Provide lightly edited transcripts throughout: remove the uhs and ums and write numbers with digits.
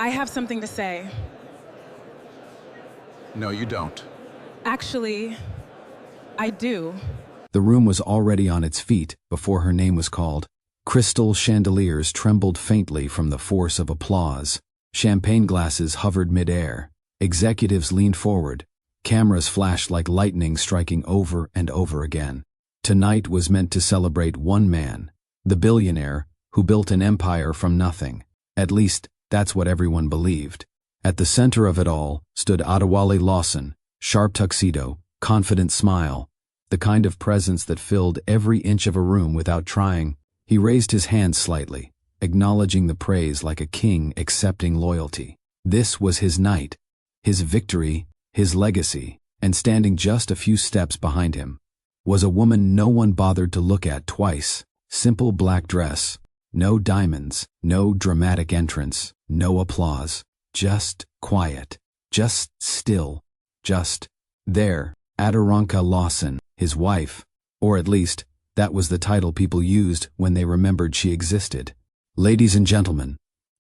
I have something to say. No, you don't. Actually, I do. The room was already on its feet before her name was called. Crystal chandeliers trembled faintly from the force of applause. Champagne glasses hovered mid-air. Executives leaned forward. Cameras flashed like lightning, striking over and over again. Tonight was meant to celebrate one man, the billionaire who built an empire from nothing. At least, that's what everyone believed. At the center of it all stood Adewale Lawson, sharp tuxedo, confident smile, the kind of presence that filled every inch of a room without trying. He raised his hand slightly, acknowledging the praise like a king accepting loyalty. This was his night, his victory, his legacy, and standing just a few steps behind him was a woman no one bothered to look at twice. Simple black dress, no diamonds, no dramatic entrance, no applause, just quiet, just still, just there. Adewale Lawson, his wife, or at least, that was the title people used when they remembered she existed. "Ladies and gentlemen,"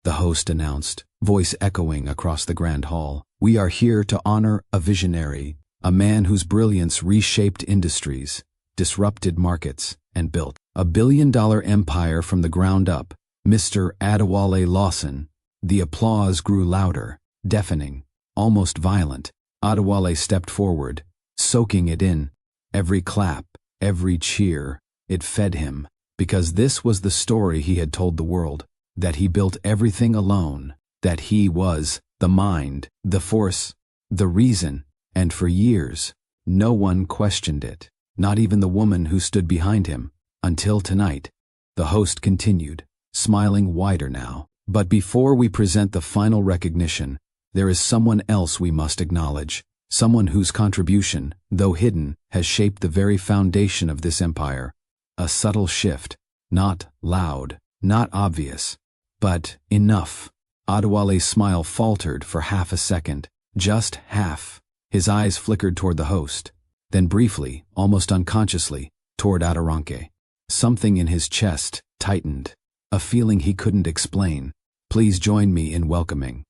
the host announced, voice echoing across the grand hall, "we are here to honor a visionary, a man whose brilliance reshaped industries, disrupted markets, and built a billion-dollar empire from the ground up, Mr. Adewale Lawson." The applause grew louder, deafening, almost violent. Adewale stepped forward, soaking it in. Every clap, every cheer, it fed him, because this was the story he had told the world, that he built everything alone, that he was the mind, the force, the reason, and for years, no one questioned it, not even the woman who stood behind him, until tonight. The host continued, smiling wider now. "But before we present the final recognition, there is someone else we must acknowledge. Someone whose contribution, though hidden, has shaped the very foundation of this empire. A subtle shift, not loud, not obvious, but enough." Adewale's smile faltered for half a second, just half. His eyes flickered toward the host, then briefly, almost unconsciously, toward Adewale. Something in his chest tightened, a feeling he couldn't explain. "Please join me in welcoming."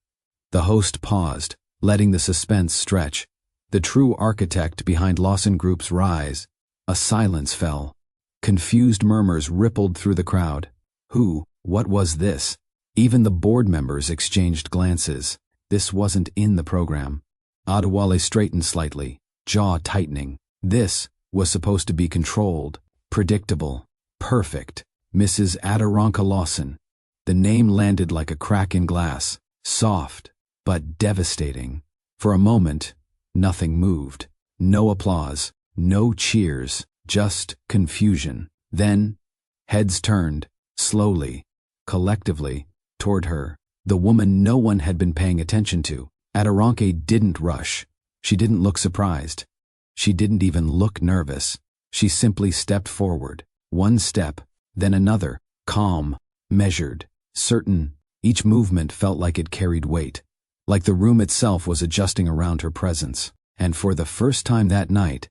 The host paused, letting the suspense stretch. The true architect behind Lawson Group's rise. A silence fell. Confused murmurs rippled through the crowd. Who? What was this? Even the board members exchanged glances. This wasn't in the program. Adewale straightened slightly, jaw tightening. This was supposed to be controlled, predictable, perfect. Mrs. Adewale Lawson. The name landed like a crack in glass, soft, but devastating. For a moment, nothing moved. No applause, no cheers, just confusion. Then, heads turned, slowly, collectively, toward her, the woman no one had been paying attention to. Adewale didn't rush. She didn't look surprised. She didn't even look nervous. She simply stepped forward, one step, then another, calm, measured, certain. Each movement felt like it carried weight, like the room itself was adjusting around her presence. And for the first time that night,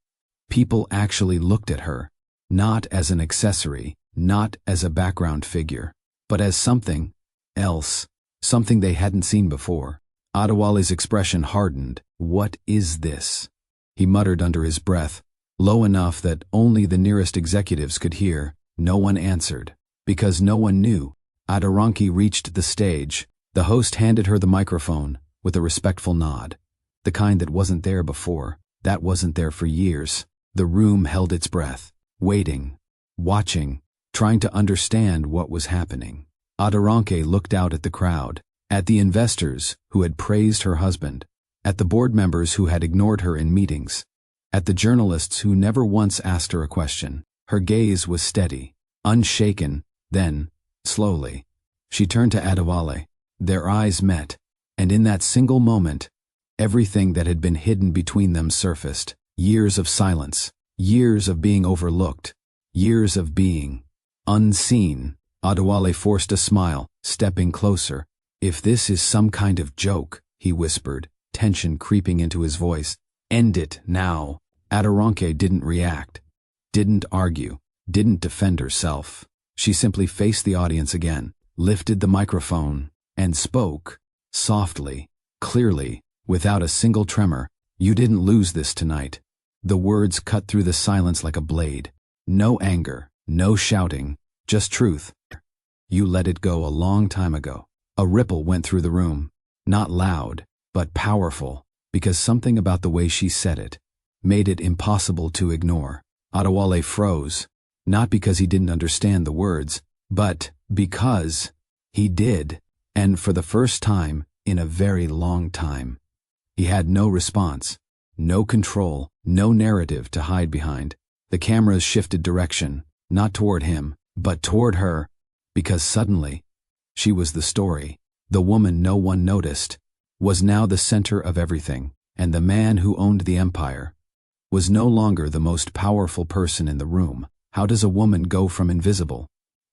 people actually looked at her, not as an accessory, not as a background figure, but as something else, something they hadn't seen before. Adewale's expression hardened. "What is this?" he muttered under his breath, low enough that only the nearest executives could hear. No one answered, because no one knew. Adewale reached the stage. The host handed her the microphone with a respectful nod, the kind that wasn't there before, that wasn't there for years. The room held its breath, waiting, watching, trying to understand what was happening. Adewale looked out at the crowd, at the investors who had praised her husband, at the board members who had ignored her in meetings, at the journalists who never once asked her a question. Her gaze was steady, unshaken. Then, slowly, she turned to Adewale. Their eyes met, and in that single moment, everything that had been hidden between them surfaced. Years of silence, years of being overlooked, years of being unseen. Adewale forced a smile, stepping closer. "If this is some kind of joke," he whispered, tension creeping into his voice, "end it now." Adewale didn't react, didn't argue, didn't defend herself. She simply faced the audience again, lifted the microphone, and spoke. Softly, clearly, without a single tremor. "You didn't lose this tonight." The words cut through the silence like a blade. No anger, no shouting, just truth. "You let it go a long time ago." A ripple went through the room. Not loud, but powerful, because something about the way she said it made it impossible to ignore. Adewale froze, not because he didn't understand the words, but because he did, and for the first time in a very long time. He had no response, no control, no narrative to hide behind. The cameras shifted direction, not toward him, but toward her, because suddenly, she was the story. The woman no one noticed was now the center of everything, and the man who owned the empire was no longer the most powerful person in the room. How does a woman go from invisible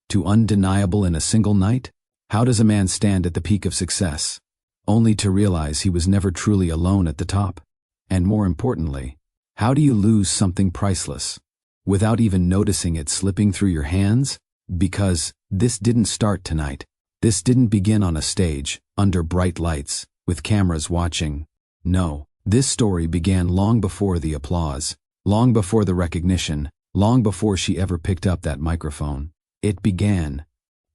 to undeniable in a single night? How does a man stand at the peak of success, only to realize he was never truly alone at the top? And more importantly, how do you lose something priceless without even noticing it slipping through your hands? Because this didn't start tonight. This didn't begin on a stage, under bright lights, with cameras watching. No, this story began long before the applause, long before the recognition, long before she ever picked up that microphone. It began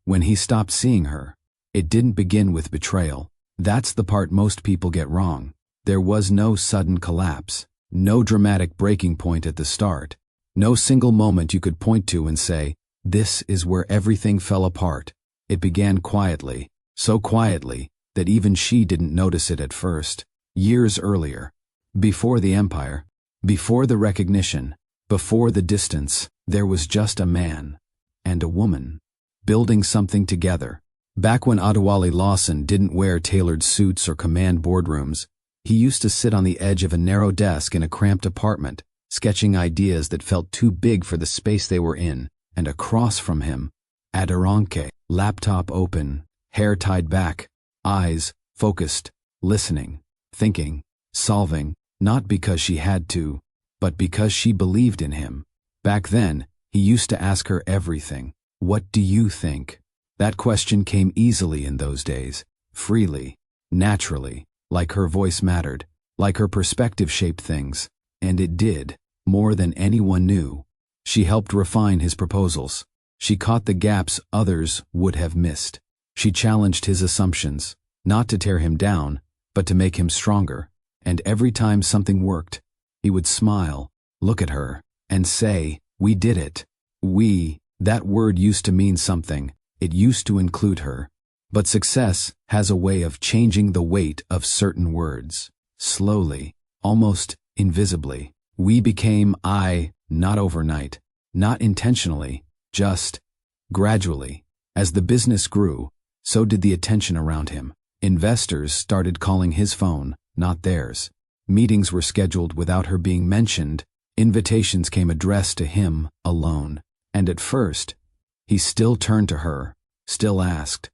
when he stopped seeing her. It didn't begin with betrayal. That's the part most people get wrong. There was no sudden collapse, no dramatic breaking point at the start, no single moment you could point to and say, "This is where everything fell apart." It began quietly, so quietly that even she didn't notice it at first. Years earlier, before the empire, before the recognition, before the distance, there was just a man and a woman building something together. Back when Adewale Lawson didn't wear tailored suits or command boardrooms, he used to sit on the edge of a narrow desk in a cramped apartment, sketching ideas that felt too big for the space they were in, and across from him, Aderonke, laptop open, hair tied back, eyes focused, listening, thinking, solving, not because she had to, but because she believed in him. Back then, he used to ask her everything. "What do you think?" That question came easily in those days, freely, naturally, like her voice mattered, like her perspective shaped things, and it did, more than anyone knew. She helped refine his proposals. She caught the gaps others would have missed. She challenged his assumptions, not to tear him down, but to make him stronger. And every time something worked, he would smile, look at her, and say, "We did it." That word used to mean something. It used to include her. But success has a way of changing the weight of certain words. Slowly, almost invisibly. We became not overnight, not intentionally, just gradually. As the business grew, so did the attention around him. Investors started calling his phone, not theirs. Meetings were scheduled without her being mentioned. Invitations came addressed to him alone. And at first, he still turned to her, still asked,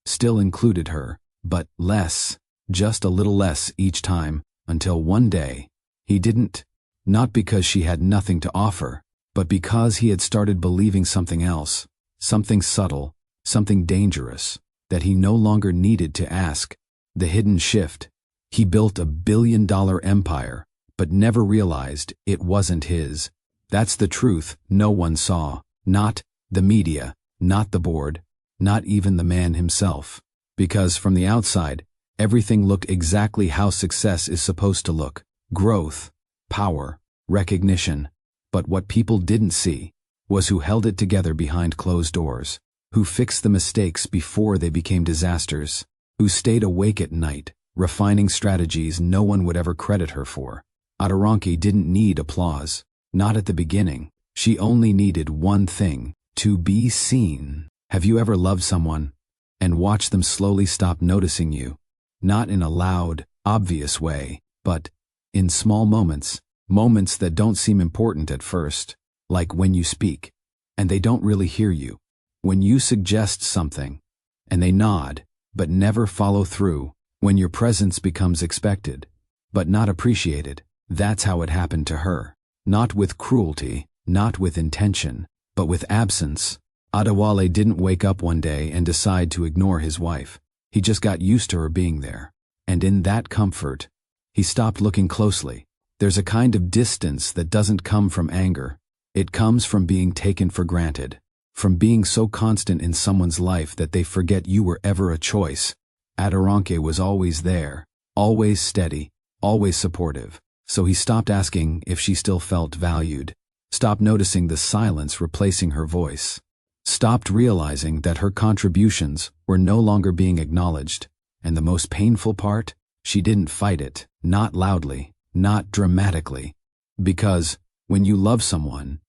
still included her, but less, just a little less each time, until one day, he didn't. Not because she had nothing to offer, but because he had started believing something else, something subtle, something dangerous, that he no longer needed to ask. The hidden shift. He built $1 billion empire, but never realized it wasn't his. That's the truth no one saw. Not the media, not the board, not even the man himself. Because from the outside, everything looked exactly how success is supposed to look. Growth, power, recognition. But what people didn't see was who held it together behind closed doors, who fixed the mistakes before they became disasters, who stayed awake at night, refining strategies no one would ever credit her for. Aderonke didn't need applause, not at the beginning. She only needed one thing, to be seen. Have you ever loved someone and watched them slowly stop noticing you? Not in a loud, obvious way, but in small moments, moments that don't seem important at first, like when you speak, and they don't really hear you. When you suggest something, and they nod, but never follow through. When your presence becomes expected, but not appreciated. That's how it happened to her. Not with cruelty, not with intention, but with absence. Adewale didn't wake up one day and decide to ignore his wife. He just got used to her being there. And in that comfort, he stopped looking closely. There's a kind of distance that doesn't come from anger. It comes from being taken for granted, from being so constant in someone's life that they forget you were ever a choice. Adoranque was always there, always steady, always supportive. So he stopped asking if she still felt valued, stopped noticing the silence replacing her voice, stopped realizing that her contributions were no longer being acknowledged. And the most painful part? She didn't fight it, not loudly, not dramatically. Because when you love someone,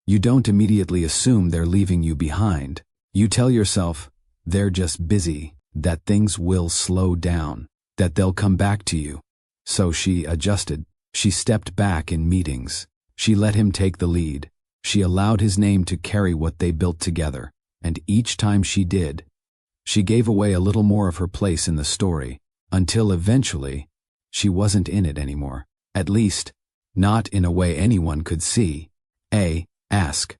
you don't immediately assume they're leaving you behind. You tell yourself, they're just busy, that things will slow down, that they'll come back to you. So she adjusted. She stepped back in meetings. She let him take the lead. She allowed his name to carry what they built together. And each time she did, she gave away a little more of her place in the story, until eventually, she wasn't in it anymore. At least, not in a way anyone could see. Ask.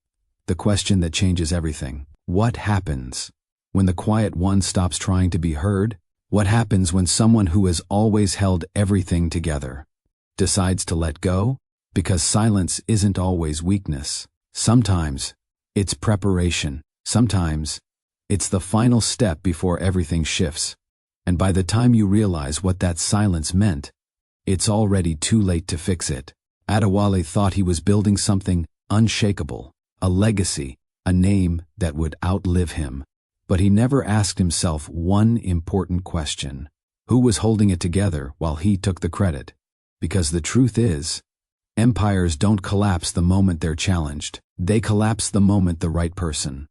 The question that changes everything. What happens when the quiet one stops trying to be heard? What happens when someone who has always held everything together decides to let go? Because silence isn't always weakness. Sometimes it's preparation. Sometimes it's the final step before everything shifts. And by the time you realize what that silence meant, it's already too late to fix it. Adewale thought he was building something unshakable, a legacy, a name that would outlive him. But he never asked himself one important question. Who was holding it together while he took the credit? Because the truth is, empires don't collapse the moment they're challenged. They collapse the moment the right person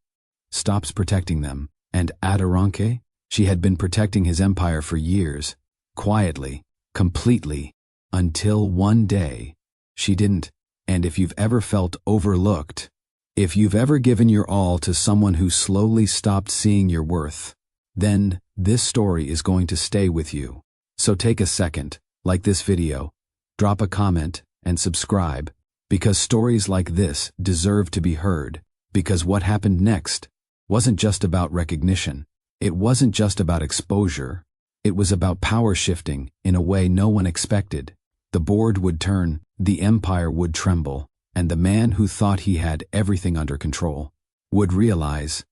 stops protecting them. And Adoranque? She had been protecting his empire for years, quietly, completely, until one day, she didn't. And if you've ever felt overlooked, if you've ever given your all to someone who slowly stopped seeing your worth, then this story is going to stay with you. So take a second, like this video, drop a comment, and subscribe, because stories like this deserve to be heard. Because what happened next wasn't just about recognition. It wasn't just about exposure. It was about power shifting in a way no one expected. The board would turn, the empire would tremble, and the man who thought he had everything under control would realize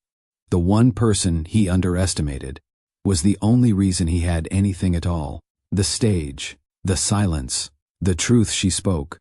the one person he underestimated was the only reason he had anything at all. The stage, the silence, the truth she spoke.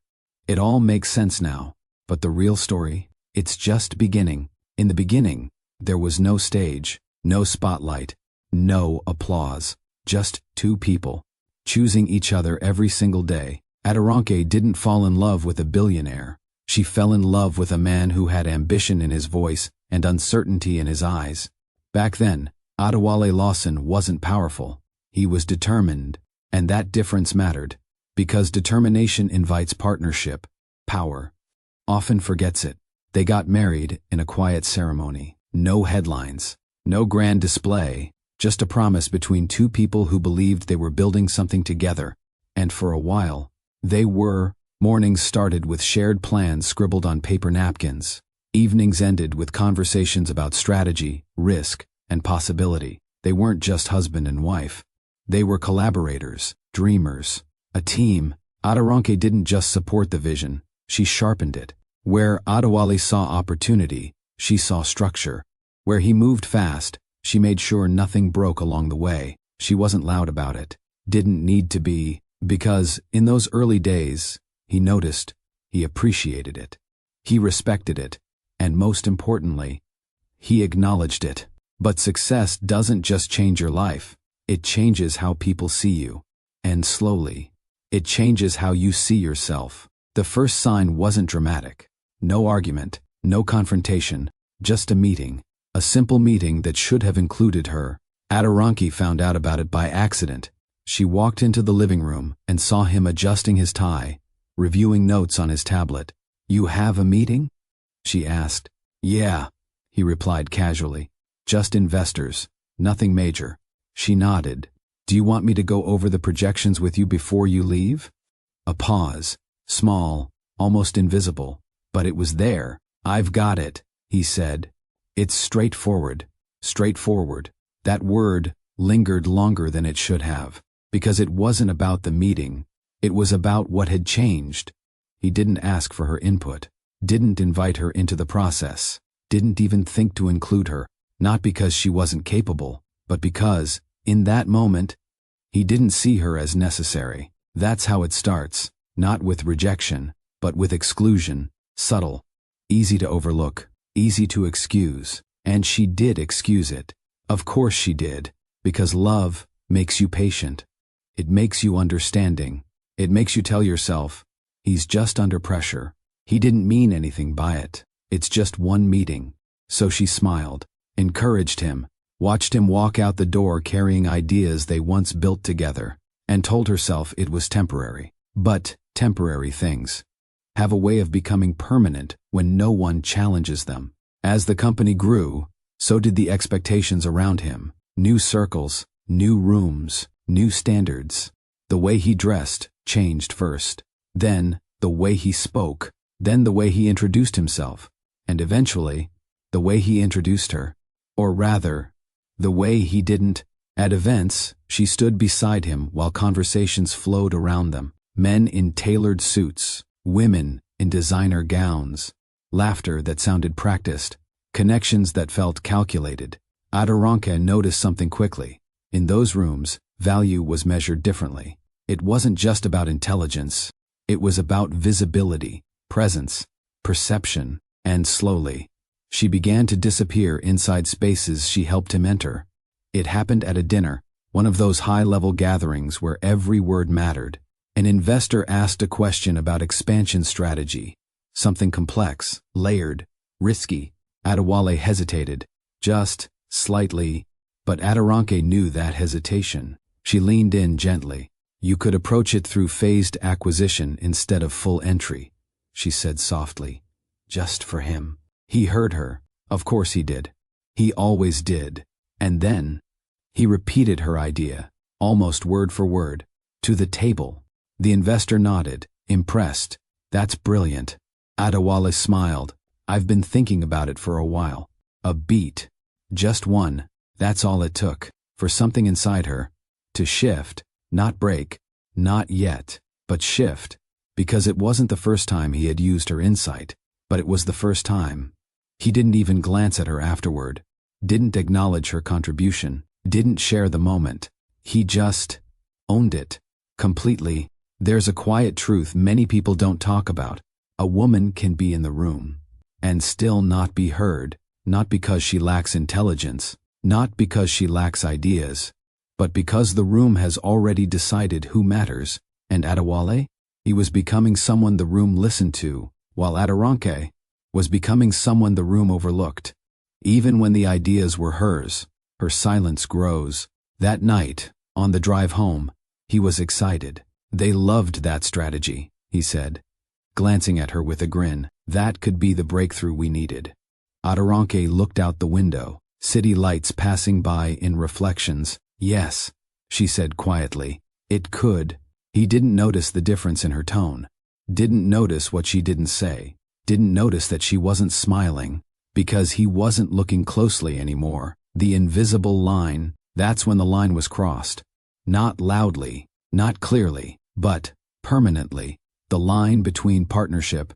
It all makes sense now, but the real story, it's just beginning. In the beginning, there was no stage, no spotlight, no applause, just two people, choosing each other every single day. Adoranque didn't fall in love with a billionaire. She fell in love with a man who had ambition in his voice and uncertainty in his eyes. Back then, Adewale Lawson wasn't powerful. He was determined, and that difference mattered, because determination invites partnership. Power often forgets it. They got married in a quiet ceremony. No headlines, no grand display, just a promise between two people who believed they were building something together. And for a while, they were. Mornings started with shared plans scribbled on paper napkins. Evenings ended with conversations about strategy, risk, and possibility. They weren't just husband and wife. They were collaborators, dreamers, a team. Adoranque didn't just support the vision, she sharpened it. Where Adewale saw opportunity, she saw structure. Where he moved fast, she made sure nothing broke along the way. She wasn't loud about it, didn't need to be, because in those early days, he noticed, he appreciated it, he respected it, and most importantly, he acknowledged it. But success doesn't just change your life, it changes how people see you. And slowly, it changes how you see yourself. The first sign wasn't dramatic. No argument, no confrontation, just a meeting. A simple meeting that should have included her. Adoranque found out about it by accident. She walked into the living room and saw him adjusting his tie, reviewing notes on his tablet. "You have a meeting?" she asked. "Yeah," he replied casually. "Just investors, nothing major." She nodded. "Do you want me to go over the projections with you before you leave?" A pause, small, almost invisible, but it was there. "I've got it," he said. "It's straightforward. Straightforward." That word lingered longer than it should have, because it wasn't about the meeting, it was about what had changed. He didn't ask for her input, didn't invite her into the process, didn't even think to include her, not because she wasn't capable, but because, in that moment, he didn't see her as necessary. That's how it starts, not with rejection, but with exclusion, subtle, easy to overlook, easy to excuse, and she did excuse it. Of course she did, because love makes you patient. It makes you understanding. It makes you tell yourself, he's just under pressure. He didn't mean anything by it. It's just one meeting. So she smiled, encouraged him, watched him walk out the door carrying ideas they once built together, and told herself it was temporary. But temporary things have a way of becoming permanent when no one challenges them. As the company grew, so did the expectations around him. New circles, new rooms, new standards. The way he dressed changed first. Then, the way he spoke. Then the way he introduced himself. And eventually, the way he introduced her. Or rather, the way he didn't. At events, she stood beside him while conversations flowed around them. Men in tailored suits, women in designer gowns, laughter that sounded practiced, connections that felt calculated. Adoranka noticed something quickly. In those rooms, value was measured differently. It wasn't just about intelligence. It was about visibility, presence, perception, and slowly, she began to disappear inside spaces she helped him enter. It happened at a dinner, one of those high-level gatherings where every word mattered. An investor asked a question about expansion strategy, something complex, layered, risky. Adewale hesitated, just slightly, but Adoranke knew that hesitation. She leaned in gently. You could approach it through phased acquisition instead of full entry, she said softly. Just for him. He heard her. Of course he did. He always did. And then, he repeated her idea, almost word for word, to the table. The investor nodded, impressed. That's brilliant. Adewale smiled. I've been thinking about it for a while. A beat. Just one. That's all it took. For something inside her to shift, not break, not yet, but shift. Because it wasn't the first time he had used her insight, but it was the first time. He didn't even glance at her afterward, didn't acknowledge her contribution, didn't share the moment. He just owned it, completely. There's a quiet truth many people don't talk about. A woman can be in the room and still not be heard, not because she lacks intelligence, not because she lacks ideas, but because the room has already decided who matters. And Adewale? He was becoming someone the room listened to, while Adoranke was becoming someone the room overlooked. Even when the ideas were hers, her silence grows. That night, on the drive home, he was excited. They loved that strategy, he said, glancing at her with a grin. That could be the breakthrough we needed. Adoranke looked out the window, city lights passing by in reflections. Yes, she said quietly. It could. He didn't notice the difference in her tone, didn't notice what she didn't say, didn't notice that she wasn't smiling, because he wasn't looking closely anymore. The invisible line, that's when the line was crossed. Not loudly, not clearly, but permanently. The line between partnership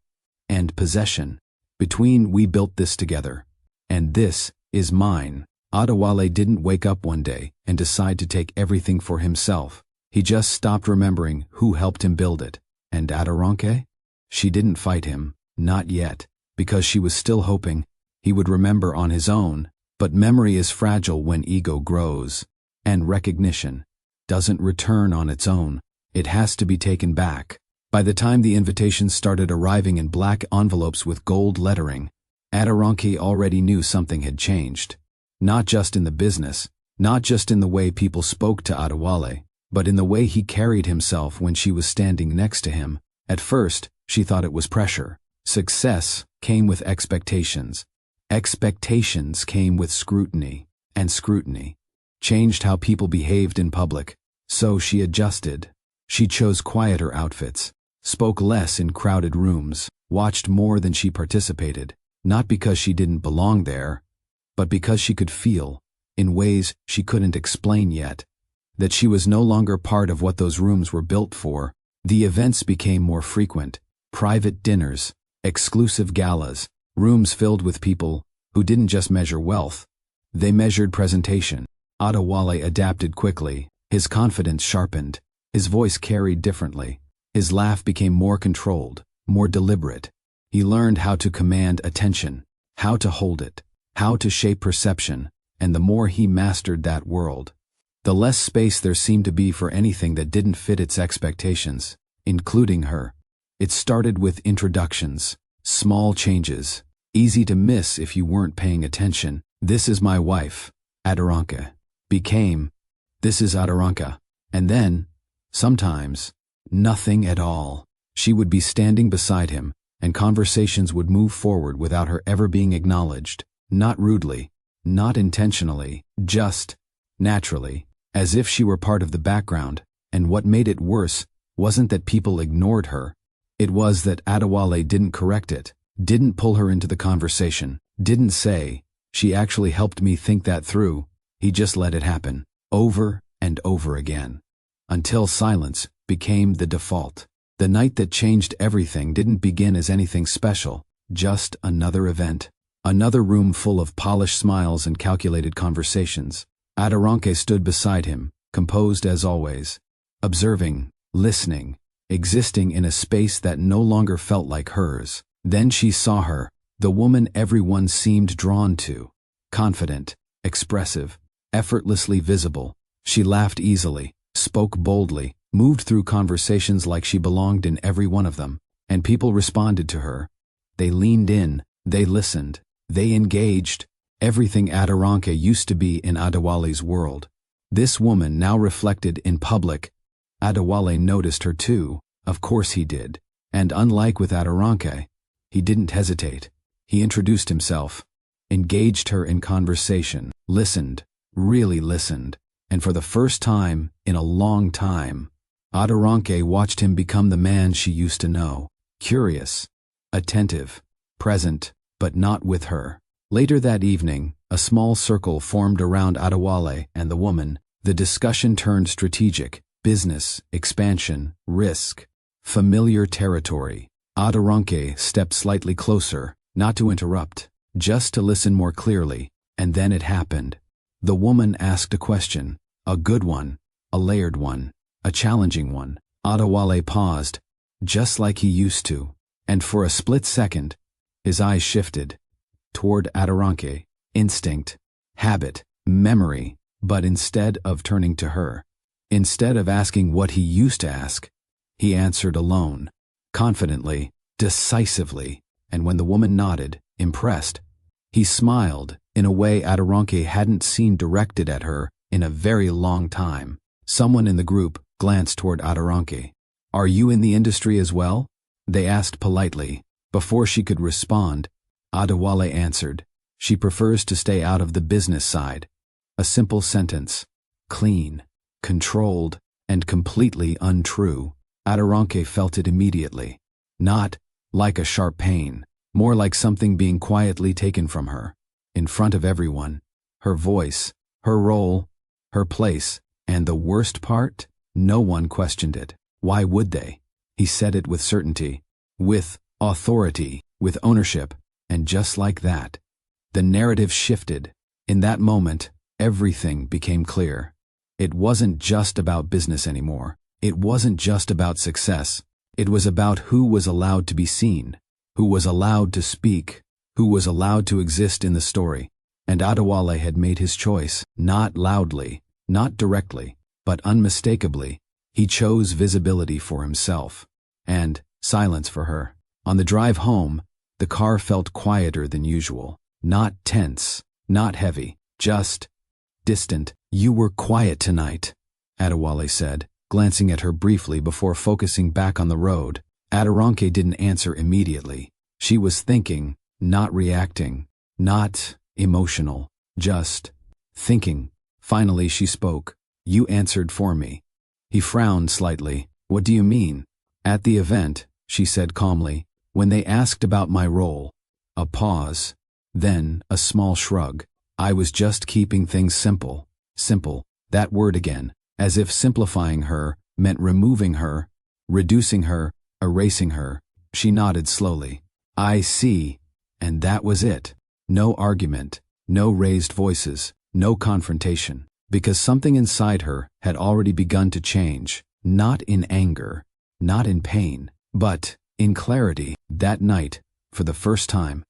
and possession, between we built this together, and this is mine. Adewale didn't wake up one day and decide to take everything for himself. He just stopped remembering who helped him build it. And Adoranke? She didn't fight him, not yet, because she was still hoping he would remember on his own. But memory is fragile when ego grows, and recognition doesn't return on its own. It has to be taken back. By the time the invitations started arriving in black envelopes with gold lettering, Adoranke already knew something had changed. Not just in the business, not just in the way people spoke to Adewale, but in the way he carried himself when she was standing next to him. At first, she thought it was pressure. Success came with expectations. Expectations came with scrutiny, and scrutiny changed how people behaved in public. So she adjusted. She chose quieter outfits, spoke less in crowded rooms, watched more than she participated, not because she didn't belong there, but because she could feel in ways she couldn't explain yet. That she was no longer part of what those rooms were built for. The events became more frequent. Private dinners, exclusive galas, rooms filled with people who didn't just measure wealth. They measured presentation. Adewale adapted quickly. His confidence sharpened. His voice carried differently. His laugh became more controlled, more deliberate. He learned how to command attention, how to hold it, how to shape perception, and the more he mastered that world, the less space there seemed to be for anything that didn't fit its expectations, including her. It started with introductions, small changes, easy to miss if you weren't paying attention. "This is my wife, Aderonke," became, "This is Aderonke," and then, sometimes, nothing at all. She would be standing beside him, and conversations would move forward without her ever being acknowledged, not rudely, not intentionally, just naturally, as if she were part of the background. And what made it worse wasn't that people ignored her. It was that Adewale didn't correct it, didn't pull her into the conversation, didn't say, "She actually helped me think that through." He just let it happen, over and over again, until silence became the default. The night that changed everything didn't begin as anything special, just another event. Another room full of polished smiles and calculated conversations. Aderonke stood beside him, composed as always, observing, listening, existing in a space that no longer felt like hers. Then she saw her, the woman everyone seemed drawn to, confident, expressive, effortlessly visible. She laughed easily, spoke boldly, moved through conversations like she belonged in every one of them, and people responded to her. They leaned in, they listened, they engaged. Everything Aderonke used to be in Adewale's world. This woman now reflected in public. Adewale noticed her too, of course he did, and unlike with Aderonke, he didn't hesitate. He introduced himself, engaged her in conversation, listened, really listened, and for the first time in a long time, Aderonke watched him become the man she used to know, curious, attentive, present, but not with her. Later that evening, a small circle formed around Adewale and the woman. The discussion turned strategic, business, expansion, risk, familiar territory. Aderonke stepped slightly closer, not to interrupt, just to listen more clearly, and then it happened. The woman asked a question, a good one, a layered one, a challenging one. Adewale paused, just like he used to, and for a split second, his eyes shifted toward Aderonke, instinct, habit, memory, but instead of turning to her, instead of asking what he used to ask, he answered alone, confidently, decisively, and when the woman nodded, impressed, he smiled in a way Aderonke hadn't seen directed at her in a very long time. Someone in the group glanced toward Aderonke. "Are you in the industry as well?" they asked politely. Before she could respond, Adewale answered, "She prefers to stay out of the business side." A simple sentence, clean, controlled, and completely untrue. Aderonke felt it immediately. Not like a sharp pain, more like something being quietly taken from her. In front of everyone, her voice, her role, her place, and the worst part, no one questioned it. Why would they? He said it with certainty, with authority, with ownership, and just like that, the narrative shifted. In that moment, everything became clear. It wasn't just about business anymore. It wasn't just about success. It was about who was allowed to be seen, who was allowed to speak, who was allowed to exist in the story. And Adewale had made his choice, not loudly, not directly, but unmistakably. He chose visibility for himself, and silence for her. On the drive home, the car felt quieter than usual. Not tense, not heavy, just distant. "You were quiet tonight," Adewale said, glancing at her briefly before focusing back on the road. Aderonke didn't answer immediately. She was thinking, not reacting, not emotional, just thinking. Finally she spoke. "You answered for me." He frowned slightly. "What do you mean?" "At the event," she said calmly, "when they asked about my role." A pause, then a small shrug. I was just keeping things simple. Simple, that word again, as if simplifying her meant removing her, reducing her, erasing her. She nodded slowly. I see. And that was it. No argument, no raised voices, no confrontation. Because something inside her had already begun to change, not in anger, not in pain, but in clarity. That night, for the first time,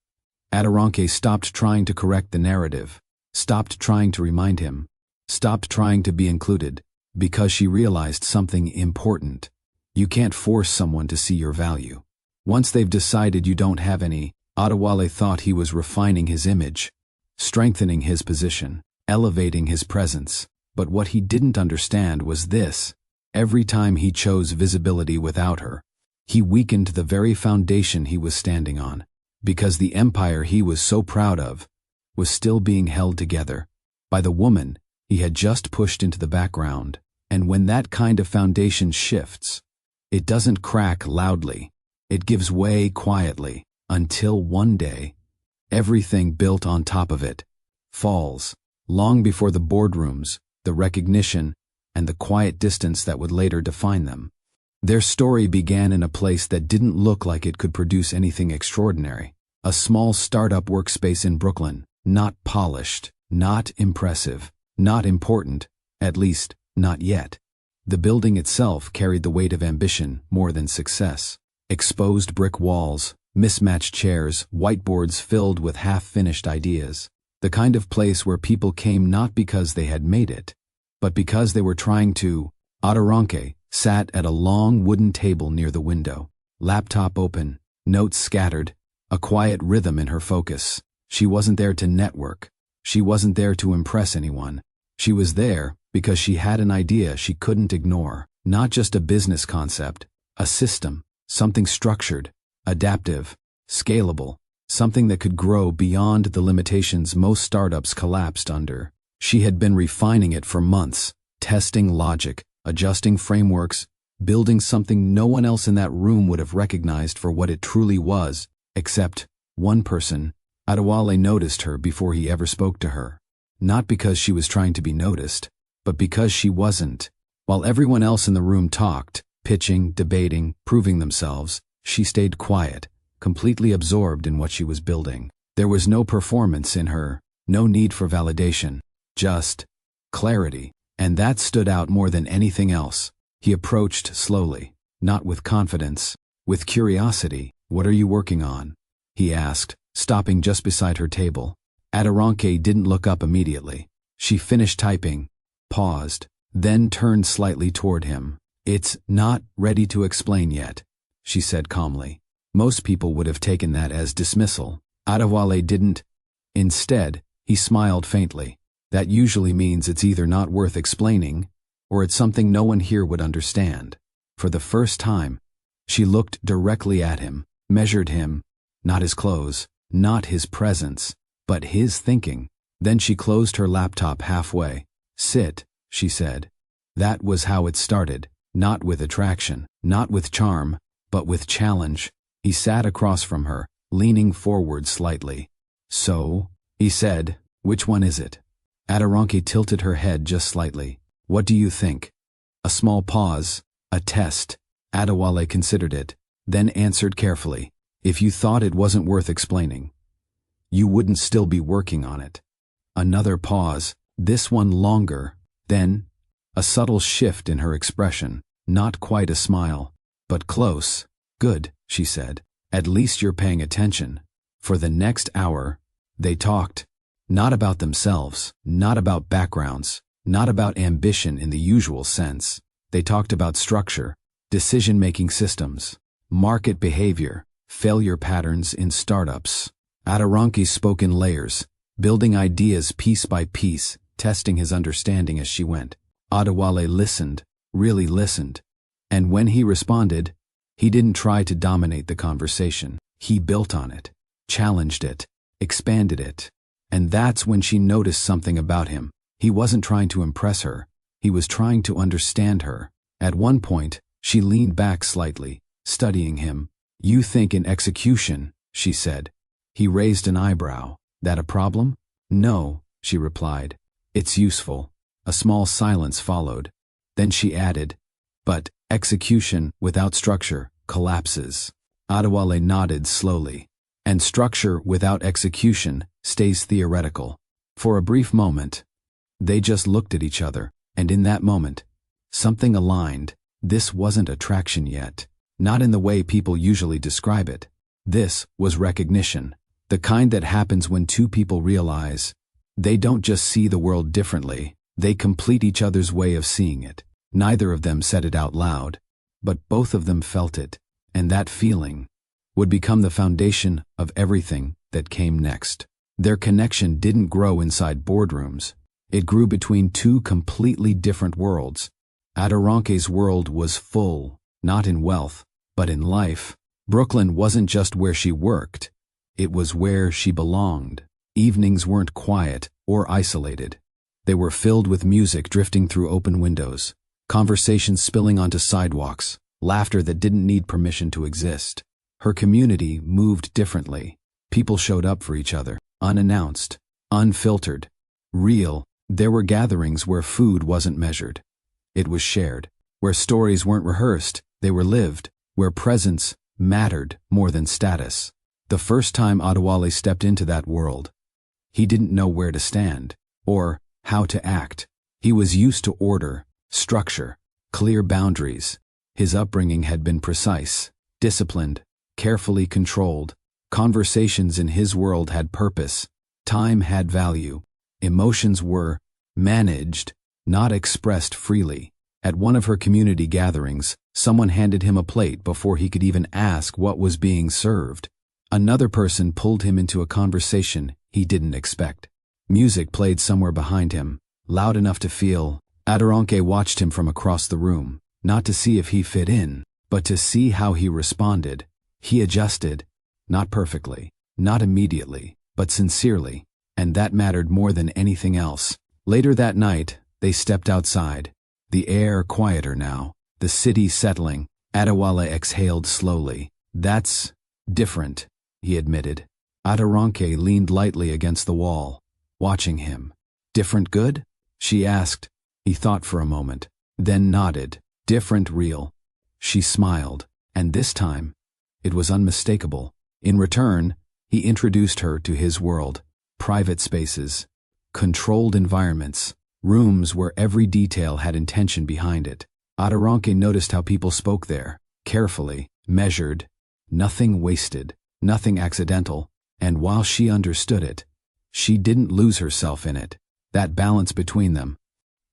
Adoranke stopped trying to correct the narrative, stopped trying to remind him, stopped trying to be included, because she realized something important. You can't force someone to see your value. Once they've decided you don't have any, Adewale thought he was refining his image, strengthening his position, elevating his presence. But what he didn't understand was this. Every time he chose visibility without her, he weakened the very foundation he was standing on, because the empire he was so proud of was still being held together by the woman he had just pushed into the background. And when that kind of foundation shifts, it doesn't crack loudly. It gives way quietly, until one day, everything built on top of it falls, long before the boardrooms, the recognition, and the quiet distance that would later define them. Their story began in a place that didn't look like it could produce anything extraordinary. A small startup workspace in Brooklyn, not polished, not impressive, not important, at least, not yet. The building itself carried the weight of ambition more than success. Exposed brick walls, mismatched chairs, whiteboards filled with half-finished ideas. The kind of place where people came not because they had made it, but because they were trying to. Adoranke sat at a long wooden table near the window, laptop open, notes scattered, a quiet rhythm in her focus. She wasn't there to network. She wasn't there to impress anyone. She was there because she had an idea she couldn't ignore. Not just a business concept, a system, something structured, adaptive, scalable, something that could grow beyond the limitations most startups collapsed under. She had been refining it for months, testing logic, adjusting frameworks, building something no one else in that room would have recognized for what it truly was, except one person. Adewale noticed her before he ever spoke to her. Not because she was trying to be noticed, but because she wasn't. While everyone else in the room talked, pitching, debating, proving themselves, she stayed quiet, completely absorbed in what she was building. There was no performance in her, no need for validation, just clarity. And that stood out more than anything else. He approached slowly, not with confidence, with curiosity. What are you working on? He asked, stopping just beside her table. Adoranke didn't look up immediately. She finished typing, paused, then turned slightly toward him. It's not ready to explain yet, she said calmly. Most people would have taken that as dismissal. Adewale didn't. Instead, he smiled faintly. That usually means it's either not worth explaining, or it's something no one here would understand. For the first time, she looked directly at him, measured him, not his clothes, not his presence, but his thinking. Then she closed her laptop halfway. Sit, she said. That was how it started, not with attraction, not with charm, but with challenge. He sat across from her, leaning forward slightly. So, he said, which one is it? Adoranke tilted her head just slightly. What do you think? A small pause, a test. Adewale considered it, then answered carefully. If you thought it wasn't worth explaining, you wouldn't still be working on it. Another pause, this one longer, then a subtle shift in her expression, not quite a smile, but close. Good, she said. At least you're paying attention. For the next hour, they talked. Not about themselves, not about backgrounds, not about ambition in the usual sense. They talked about structure, decision-making systems, market behavior, failure patterns in startups. Adoranke spoke in layers, building ideas piece by piece, testing his understanding as she went. Adewale listened, really listened. And when he responded, he didn't try to dominate the conversation. He built on it, challenged it, expanded it. And that's when she noticed something about him. He wasn't trying to impress her. He was trying to understand her. At one point, she leaned back slightly, studying him. You think in execution, she said. He raised an eyebrow. That a problem? No, she replied. It's useful. A small silence followed. Then she added, but execution without structure collapses. Adewale nodded slowly. And structure without execution stays theoretical. For a brief moment, they just looked at each other, and in that moment, something aligned. This wasn't attraction yet. Not in the way people usually describe it. This was recognition. The kind that happens when two people realize they don't just see the world differently, they complete each other's way of seeing it. Neither of them said it out loud, but both of them felt it, and that feeling would become the foundation of everything that came next. Their connection didn't grow inside boardrooms. It grew between two completely different worlds. Aderonke's world was full, not in wealth, but in life. Brooklyn wasn't just where she worked. It was where she belonged. Evenings weren't quiet or isolated. They were filled with music drifting through open windows, conversations spilling onto sidewalks, laughter that didn't need permission to exist. Her community moved differently. People showed up for each other, unannounced, unfiltered, real. There were gatherings where food wasn't measured. It was shared. Where stories weren't rehearsed, they were lived. Where presence mattered more than status. The first time Adewale stepped into that world, he didn't know where to stand or how to act. He was used to order, structure, clear boundaries. His upbringing had been precise, disciplined, carefully controlled. Conversations in his world had purpose. Time had value. Emotions were managed, not expressed freely. At one of her community gatherings, someone handed him a plate before he could even ask what was being served. Another person pulled him into a conversation he didn't expect. Music played somewhere behind him, loud enough to feel. Aderonke watched him from across the room, not to see if he fit in, but to see how he responded. He adjusted, not perfectly, not immediately, but sincerely, and that mattered more than anything else. Later that night, they stepped outside. The air quieter now, the city settling. Adewale exhaled slowly. That's different, he admitted. Aderonke leaned lightly against the wall, watching him. Different good? She asked. He thought for a moment, then nodded. Different real. She smiled, and this time, it was unmistakable. In return, he introduced her to his world. Private spaces, controlled environments, rooms where every detail had intention behind it. Aderonke noticed how people spoke there, carefully, measured, nothing wasted, nothing accidental, and while she understood it, she didn't lose herself in it. That balance between them,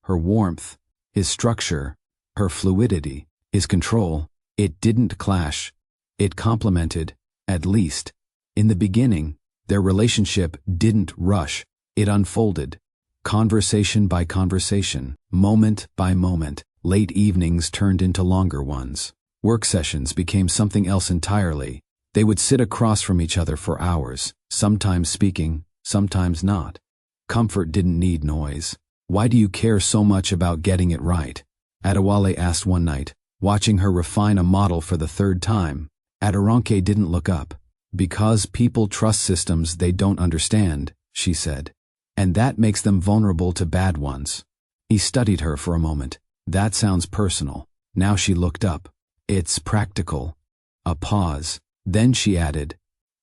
her warmth, his structure, her fluidity, his control, it didn't clash. It complemented, at least. In the beginning, their relationship didn't rush. It unfolded, conversation by conversation, moment by moment. Late evenings turned into longer ones. Work sessions became something else entirely. They would sit across from each other for hours, sometimes speaking, sometimes not. Comfort didn't need noise. Why do you care so much about getting it right? Adewale asked one night, watching her refine a model for the third time. Aderonke didn't look up. Because people trust systems they don't understand, she said. And that makes them vulnerable to bad ones. He studied her for a moment. That sounds personal. Now she looked up. It's practical. A pause. Then she added,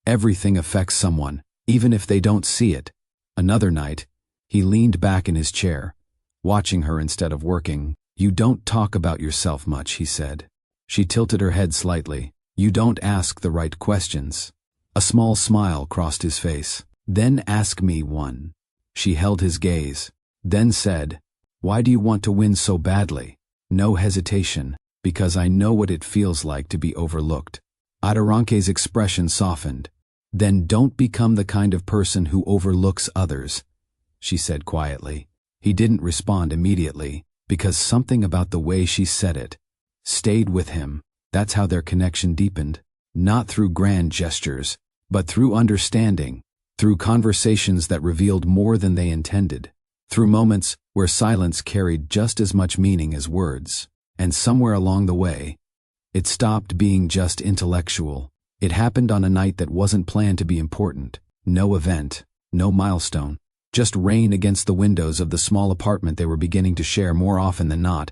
everything affects someone, even if they don't see it. Another night, he leaned back in his chair, watching her instead of working. You don't talk about yourself much, he said. She tilted her head slightly. You don't ask the right questions. A small smile crossed his face. Then ask me one. She held his gaze, then said, why do you want to win so badly? No hesitation, because I know what it feels like to be overlooked. Aderonke's expression softened. Then don't become the kind of person who overlooks others, she said quietly. He didn't respond immediately, because something about the way she said it stayed with him. That's how their connection deepened, not through grand gestures, but through understanding, through conversations that revealed more than they intended, through moments where silence carried just as much meaning as words. And somewhere along the way, it stopped being just intellectual. It happened on a night that wasn't planned to be important. No event, no milestone, just rain against the windows of the small apartment they were beginning to share more often than not.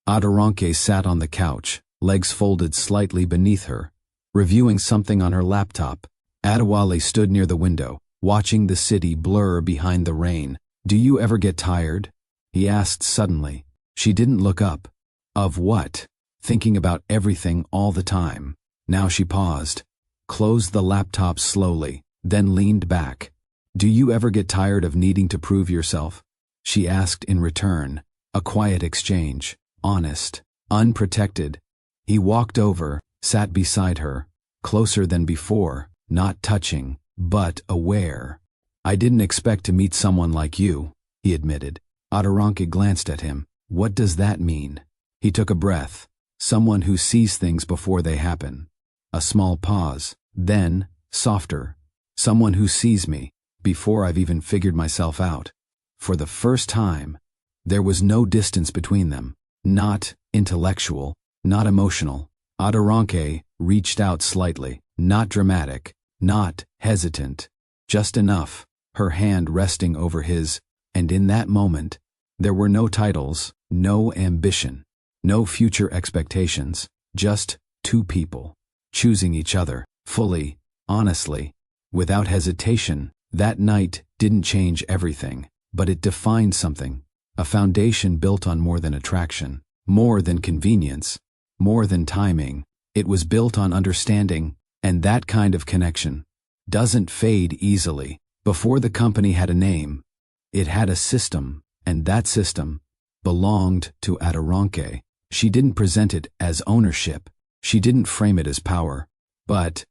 Adoranke sat on the couch, legs folded slightly beneath her, reviewing something on her laptop. Adewale stood near the window, watching the city blur behind the rain. "Do you ever get tired?" he asked suddenly. She didn't look up. "Of what?" "Thinking about everything all the time." Now she paused, closed the laptop slowly, then leaned back. "Do you ever get tired of needing to prove yourself?" she asked in return. A quiet exchange, honest, unprotected. He walked over, sat beside her, closer than before, not touching, but aware. "I didn't expect to meet someone like you," he admitted. Adoranke glanced at him. "What does that mean?" He took a breath. "Someone who sees things before they happen." A small pause, then, softer. "Someone who sees me before I've even figured myself out." For the first time, there was no distance between them. Not intellectual, not emotional. Adoranke reached out slightly, not dramatic, not hesitant, just enough, her hand resting over his, and in that moment, there were no titles, no ambition, no future expectations, just two people, choosing each other, fully, honestly, without hesitation. That night didn't change everything, but it defined something, a foundation built on more than attraction, more than convenience, more than timing. It was built on understanding, and that kind of connection doesn't fade easily. Before the company had a name, it had a system, and that system belonged to Adoranke. She didn't present it as ownership, she didn't frame it as power, but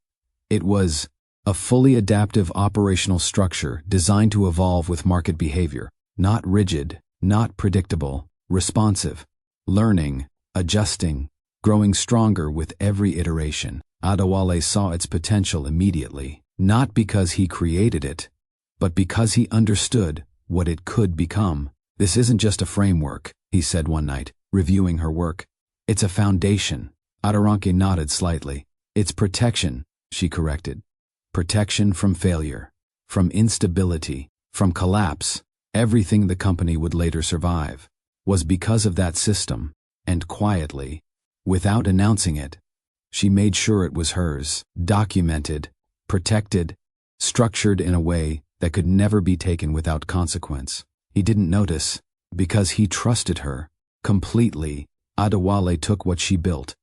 it was a fully adaptive operational structure designed to evolve with market behavior, not rigid, not predictable, responsive, learning, adjusting, growing stronger with every iteration. Adewale saw its potential immediately, not because he created it, but because he understood what it could become. "This isn't just a framework," he said one night, reviewing her work. "It's a foundation." Adoranke nodded slightly. "It's protection," she corrected. "Protection from failure, from instability, from collapse." Everything the company would later survive was because of that system, and quietly, without announcing it, she made sure it was hers, documented, protected, structured in a way that could never be taken without consequence. He didn't notice, because he trusted her completely. Adewale took what she built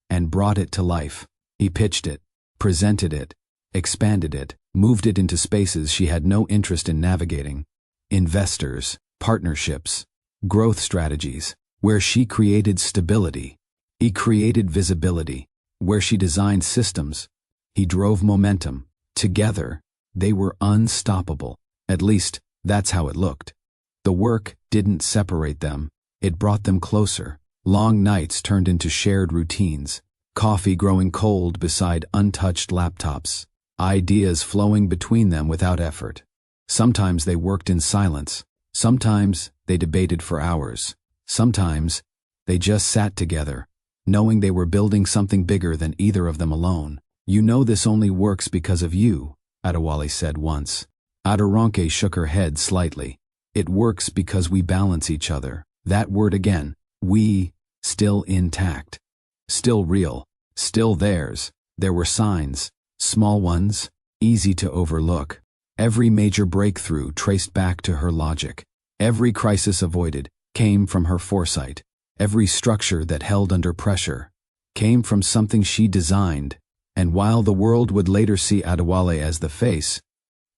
and brought it to life. He pitched it, presented it, expanded it, moved it into spaces she had no interest in navigating. Investors, partnerships, growth strategies. Where she created stability, he created visibility. Where she designed systems, he drove momentum. Together, they were unstoppable. At least, that's how it looked. The work didn't separate them, it brought them closer. Long nights turned into shared routines, coffee growing cold beside untouched laptops, ideas flowing between them without effort. Sometimes they worked in silence, sometimes they debated for hours, sometimes they just sat together, knowing they were building something bigger than either of them alone. "You know this only works because of you," Adewale said once. Adoranke shook her head slightly. "It works because we balance each other." That word again, we, still intact, still real, still theirs. There were signs, small ones, easy to overlook. Every major breakthrough traced back to her logic. Every crisis avoided came from her foresight. Every structure that held under pressure came from something she designed. And while the world would later see Adewale as the face,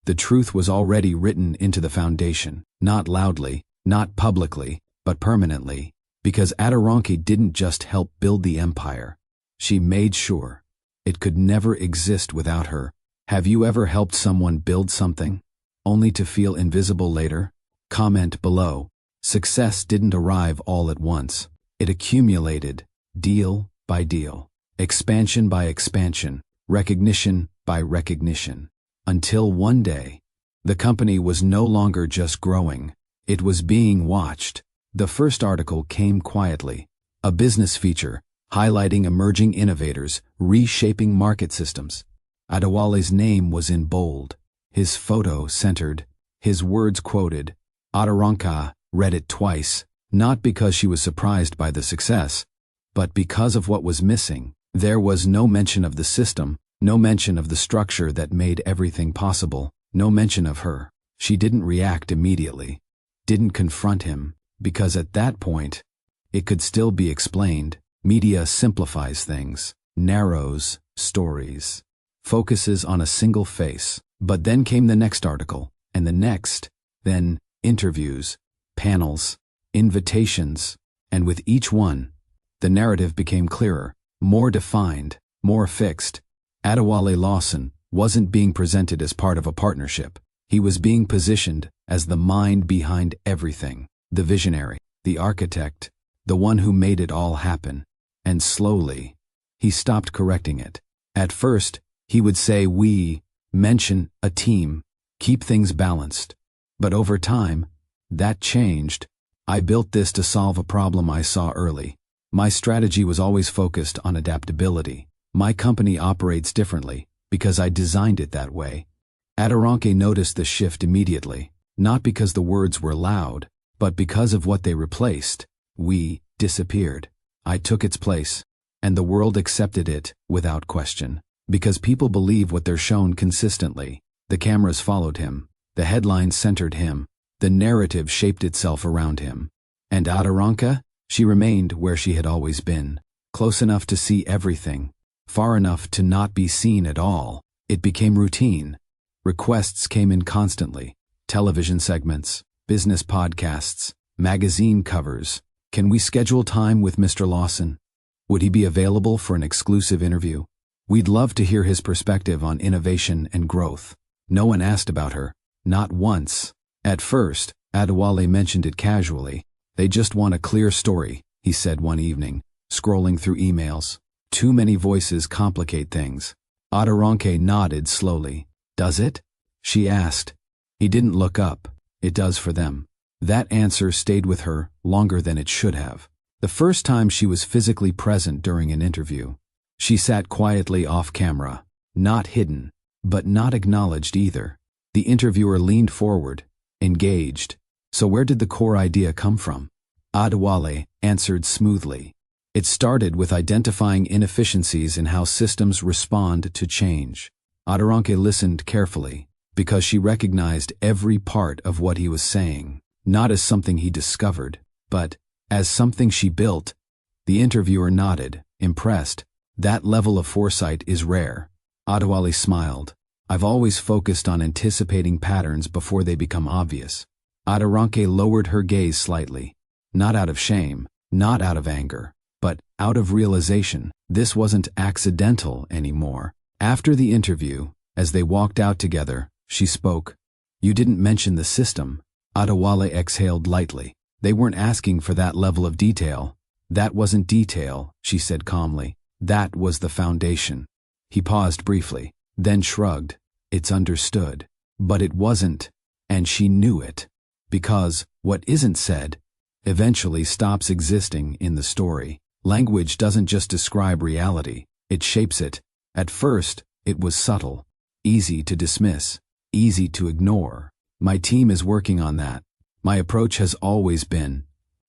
the truth was already written into the foundation, not loudly, not publicly, but permanently, because Adoranke didn't just help build the empire. She made sure it could never exist without her. Have you ever helped someone build something, only to feel invisible later? Comment below. Success didn't arrive all at once. It accumulated, deal by deal, expansion by expansion, recognition by recognition, until one day, the company was no longer just growing, it was being watched. The first article came quietly, a business feature, highlighting emerging innovators, reshaping market systems. Adewale's name was in bold, his photo centered, His words quoted. Adoranka read it twice, not because she was surprised by the success, but because of what was missing. There was no mention of the system, no mention of the structure that made everything possible, no mention of her. She didn't react immediately, didn't confront him, because at that point, it could still be explained. Media simplifies things, narrows stories, focuses on a single face. But then came the next article, and the next, then interviews, panels, invitations, and with each one, the narrative became clearer, more defined, more fixed. Adewale Lawson wasn't being presented as part of a partnership. He was being positioned as the mind behind everything, the visionary, the architect, the one who made it all happen. And slowly, he stopped correcting it. At first, he would say we, mention a team, keep things balanced. But over time, that changed. I built this to solve a problem I saw early. My strategy was always focused on adaptability. My company operates differently because I designed it that way. Adoranke noticed the shift immediately, not because the words were loud, but because of what they replaced. We disappeared. I took its place, and the world accepted it without question. Because people believe what they're shown consistently. The cameras followed him. The headlines centered him. The narrative shaped itself around him. And Adoranka? She remained where she had always been. Close enough to see everything. Far enough to not be seen at all. It became routine. Requests came in constantly. Television segments, business podcasts, magazine covers. Can we schedule time with Mr. Lawson? Would he be available for an exclusive interview? We'd love to hear his perspective on innovation and growth. No one asked about her, not once. At first, Adewale mentioned it casually. They just want a clear story, he said one evening, scrolling through emails. Too many voices complicate things. Adoranke nodded slowly. Does it? She asked. He didn't look up. It does for them. That answer stayed with her longer than it should have. The first time she was physically present during an interview. She sat quietly off camera, not hidden, but not acknowledged either. The interviewer leaned forward, engaged. So where did the core idea come from? Adewale answered smoothly. It started with identifying inefficiencies in how systems respond to change. Adoranke listened carefully, because she recognized every part of what he was saying, not as something he discovered, but as something she built. The interviewer nodded, impressed. That level of foresight is rare. Adewale smiled. I've always focused on anticipating patterns before they become obvious. Adoranke lowered her gaze slightly. Not out of shame, not out of anger, but out of realization. This wasn't accidental anymore. After the interview, as they walked out together, she spoke. You didn't mention the system. Adewale exhaled lightly. They weren't asking for that level of detail. That wasn't detail, she said calmly. That was the foundation. He paused briefly, then shrugged. It's understood. But it wasn't, and she knew it. Because what isn't said eventually stops existing in the story. Language doesn't just describe reality, it shapes it. At first, it was subtle, easy to dismiss, easy to ignore. My team is working on that. My approach has always been,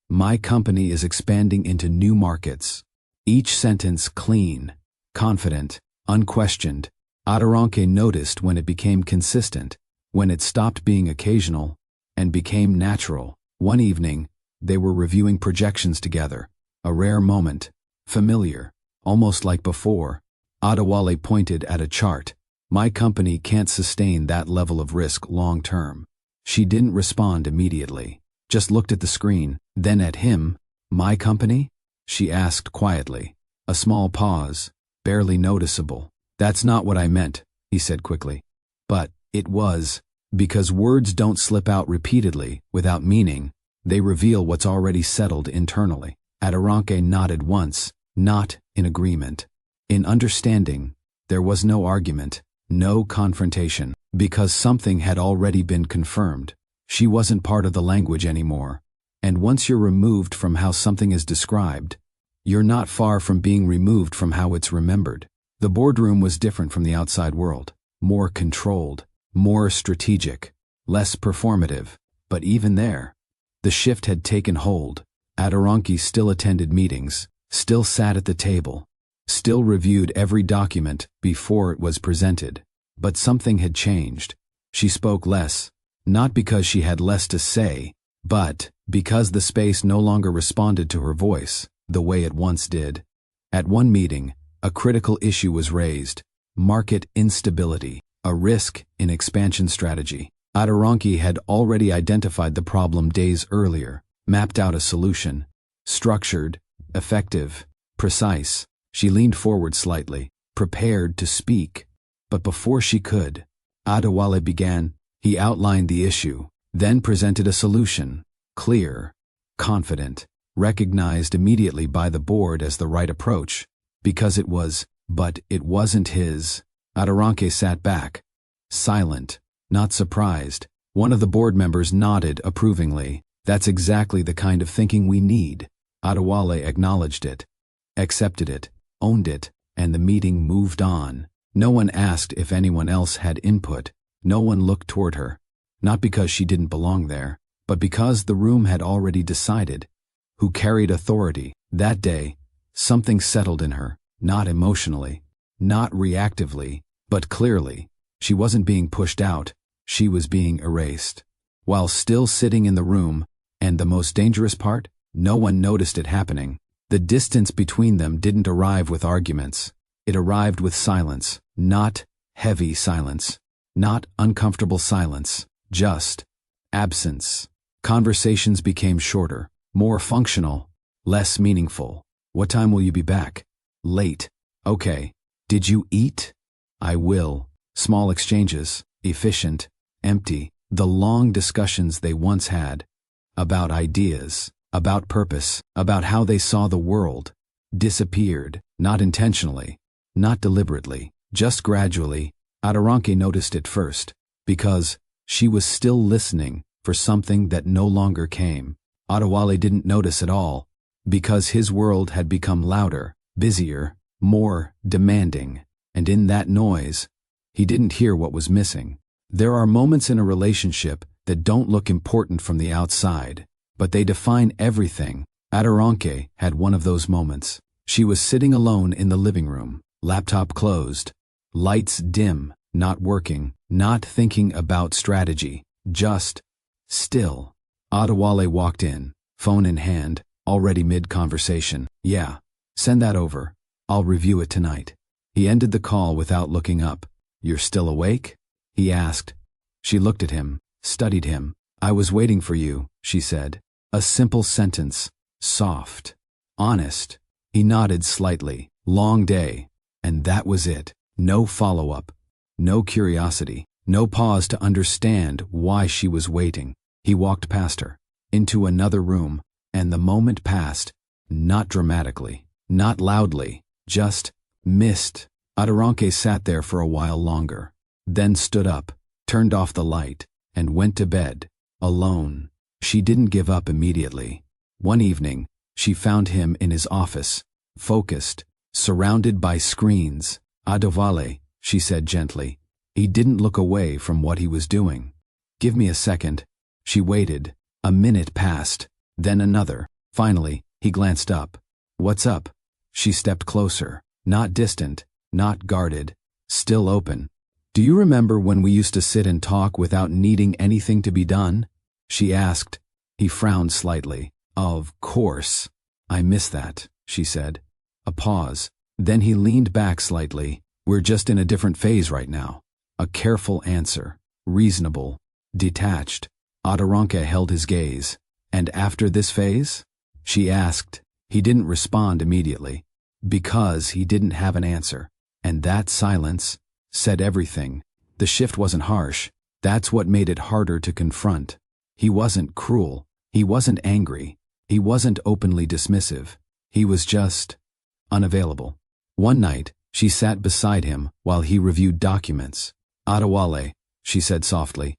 my company is expanding into new markets. Each sentence clean, confident, unquestioned. Adoranke noticed when it became consistent, when it stopped being occasional and became natural. One evening, they were reviewing projections together, a rare moment, familiar, almost like before. Adewale pointed at a chart. My company can't sustain that level of risk long term. She didn't respond immediately, just looked at the screen, then at him. My company? She asked quietly. A small pause, barely noticeable. That's not what I meant, he said quickly. But it was, because words don't slip out repeatedly without meaning. They reveal what's already settled internally. Adoranke nodded once, not in agreement. In understanding, there was no argument, no confrontation, because something had already been confirmed. She wasn't part of the language anymore. And once you're removed from how something is described, you're not far from being removed from how it's remembered. The boardroom was different from the outside world, more controlled, more strategic. less performative. But even there, the shift had taken hold. Adoranki still attended meetings, still sat at the table, still reviewed every document before it was presented. But something had changed. She spoke less, not because she had less to say, but because the space no longer responded to her voice the way it once did. At one meeting, a critical issue was raised: market instability, a risk in expansion strategy. Adoranki had already identified the problem days earlier, mapped out a solution. Structured, effective, precise. She leaned forward slightly, prepared to speak. But before she could, Adewale began. He outlined the issue, then presented a solution. Clear, confident, recognized immediately by the board as the right approach, because it was, but it wasn't his. Adoranki sat back, silent, not surprised. One of the board members nodded approvingly. That's exactly the kind of thinking we need. Adewale acknowledged it, accepted it, owned it, and the meeting moved on. No one asked if anyone else had input. No one looked toward her. Not because she didn't belong there, but because the room had already decided who carried authority. That day, something settled in her, not emotionally, not reactively, but clearly. She wasn't being pushed out, she was being erased. While still sitting in the room, and the most dangerous part, no one noticed it happening. The distance between them didn't arrive with arguments. It arrived with silence, not heavy silence, not uncomfortable silence, just absence. Conversations became shorter, more functional, less meaningful. What time will you be back? Late. Okay. Did you eat? I will. Small exchanges, efficient, empty. The long discussions they once had, about ideas, about purpose, about how they saw the world, disappeared, not intentionally, not deliberately, just gradually. Adoranki noticed it first, because she was still listening for something that no longer came. Adewale didn't notice at all, because his world had become louder, busier, more demanding, and in that noise, he didn't hear what was missing. There are moments in a relationship that don't look important from the outside, but they define everything. Adoranki had one of those moments. She was sitting alone in the living room, laptop closed, lights dim, not working, not thinking about strategy, just still. Adewale walked in, phone in hand, already mid-conversation. Yeah, send that over. I'll review it tonight. He ended the call without looking up. You're still awake? He asked. She looked at him, studied him. I was waiting for you, she said. A simple sentence, soft, honest. He nodded slightly. Long day. And that was it. No follow-up, no curiosity, no pause to understand why she was waiting. He walked past her, into another room, and the moment passed, not dramatically, not loudly, just missed. Adoranki sat there for a while longer, then stood up, turned off the light, and went to bed, alone. She didn't give up immediately. One evening, she found him in his office, focused, surrounded by screens. Adewale, she said gently. He didn't look away from what he was doing. Give me a second. She waited. A minute passed, then another. Finally, he glanced up. What's up? She stepped closer, not distant, not guarded, still open. Do you remember when we used to sit and talk without needing anything to be done? She asked. He frowned slightly. Of course. I miss that, she said. A pause. Then he leaned back slightly. We're just in a different phase right now. A careful answer. Reasonable. Detached. Adoranki held his gaze. And after this phase? She asked. He didn't respond immediately. Because he didn't have an answer. And that silence said everything. The shift wasn't harsh. That's what made it harder to confront. He wasn't cruel. He wasn't angry. He wasn't openly dismissive. He was just unavailable. One night, she sat beside him while he reviewed documents. Adewale, she said softly.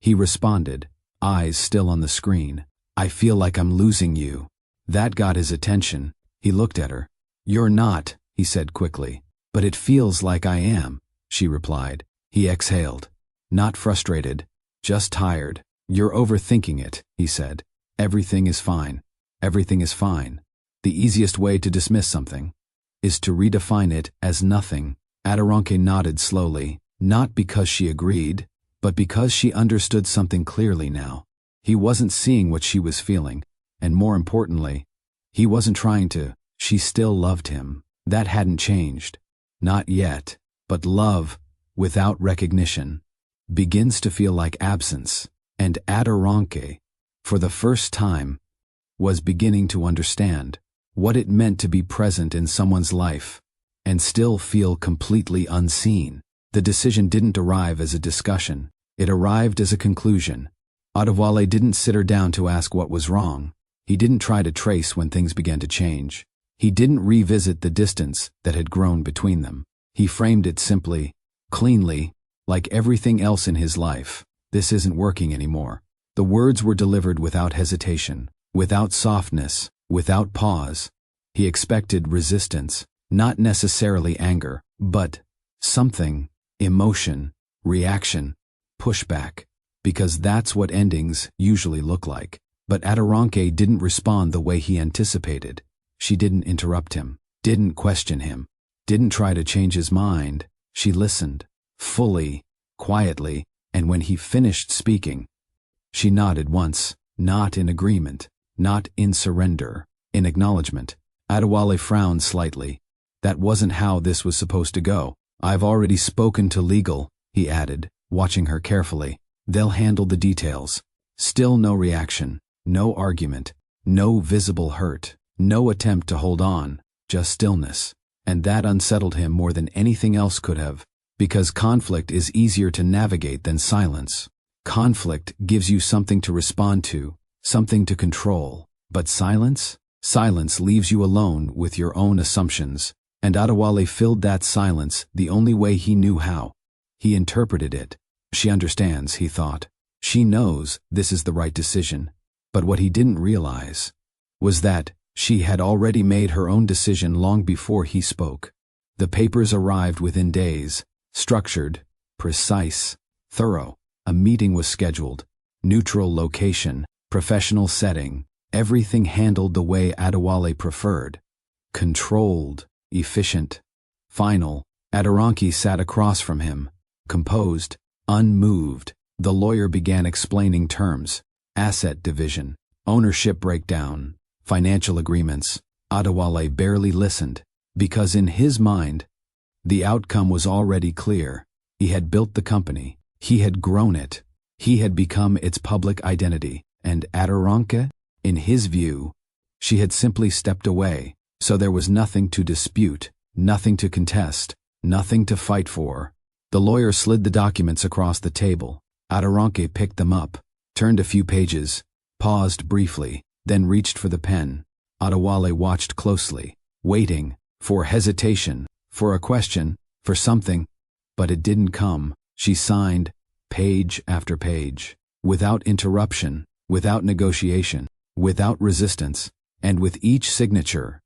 He responded, eyes still on the screen. I feel like I'm losing you. That got his attention. He looked at her. You're not, he said quickly. But it feels like I am, she replied. He exhaled. Not frustrated, just tired. You're overthinking it, he said. Everything is fine. Everything is fine. The easiest way to dismiss something is to redefine it as nothing. Aderonke nodded slowly, not because she agreed, but because she understood something clearly now. He wasn't seeing what she was feeling, and more importantly, he wasn't trying to. She still loved him. That hadn't changed. Not yet. But love, without recognition, begins to feel like absence. And Aderonke, for the first time, was beginning to understand what it meant to be present in someone's life and still feel completely unseen. The decision didn't arrive as a discussion. It arrived as a conclusion. Adewale didn't sit her down to ask what was wrong. He didn't try to trace when things began to change. He didn't revisit the distance that had grown between them. He framed it simply, cleanly, like everything else in his life. This isn't working anymore. The words were delivered without hesitation, without softness, without pause. He expected resistance, not necessarily anger, but something, emotion, reaction, pushback, because that's what endings usually look like. But Aderonke didn't respond the way he anticipated. She didn't interrupt him, didn't question him, didn't try to change his mind. She listened, fully, quietly, and when he finished speaking, she nodded once, not in agreement, not in surrender, in acknowledgement. Adewale frowned slightly. That wasn't how this was supposed to go. I've already spoken to legal, he added, watching her carefully. They'll handle the details. Still no reaction, no argument, no visible hurt, no attempt to hold on, just stillness. And that unsettled him more than anything else could have, because conflict is easier to navigate than silence. Conflict gives you something to respond to, something to control. But silence? Silence leaves you alone with your own assumptions. And Adewale filled that silence the only way he knew how. He interpreted it. She understands, he thought. She knows this is the right decision. But what he didn't realize was that she had already made her own decision long before he spoke. The papers arrived within days, structured, precise, thorough. A meeting was scheduled, neutral location, professional setting, everything handled the way Adewale preferred. Controlled, efficient, final. Aderonke sat across from him, composed, unmoved. The lawyer began explaining terms, asset division, ownership breakdown, financial agreements. Adewale barely listened, because in his mind, the outcome was already clear. He had built the company. He had grown it. He had become its public identity. And Aderonke, in his view, she had simply stepped away. So there was nothing to dispute, nothing to contest, nothing to fight for. The lawyer slid the documents across the table. Aderonke picked them up, turned a few pages, paused briefly, then reached for the pen. Adewale watched closely, waiting, for hesitation, for a question, for something. But it didn't come. She signed, page after page, without interruption, without negotiation, without resistance, and with each signature,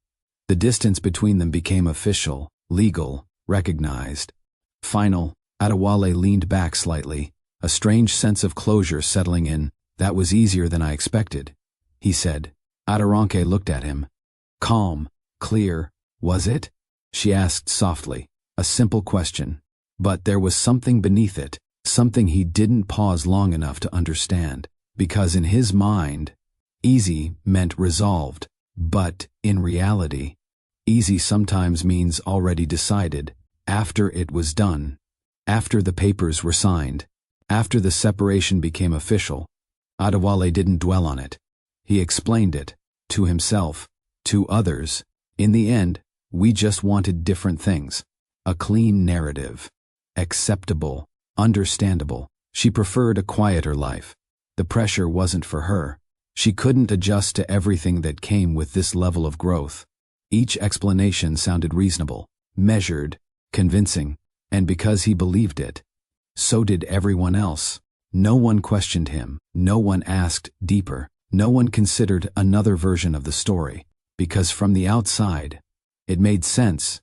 the distance between them became official, legal, recognized. Final. Adewale leaned back slightly, a strange sense of closure settling in. That was easier than I expected, he said. Aderonke looked at him. Calm, clear. Was it? She asked softly, a simple question. But there was something beneath it, something he didn't pause long enough to understand, because in his mind, easy meant resolved, but in reality, easy sometimes means already decided, after it was done, after the papers were signed, after the separation became official. Adewale didn't dwell on it. He explained it, to himself, to others. In the end, we just wanted different things. A clean narrative. Acceptable, understandable. She preferred a quieter life. The pressure wasn't for her. She couldn't adjust to everything that came with this level of growth. Each explanation sounded reasonable, measured, convincing, and because he believed it, so did everyone else. No one questioned him, no one asked deeper, no one considered another version of the story, because from the outside, it made sense.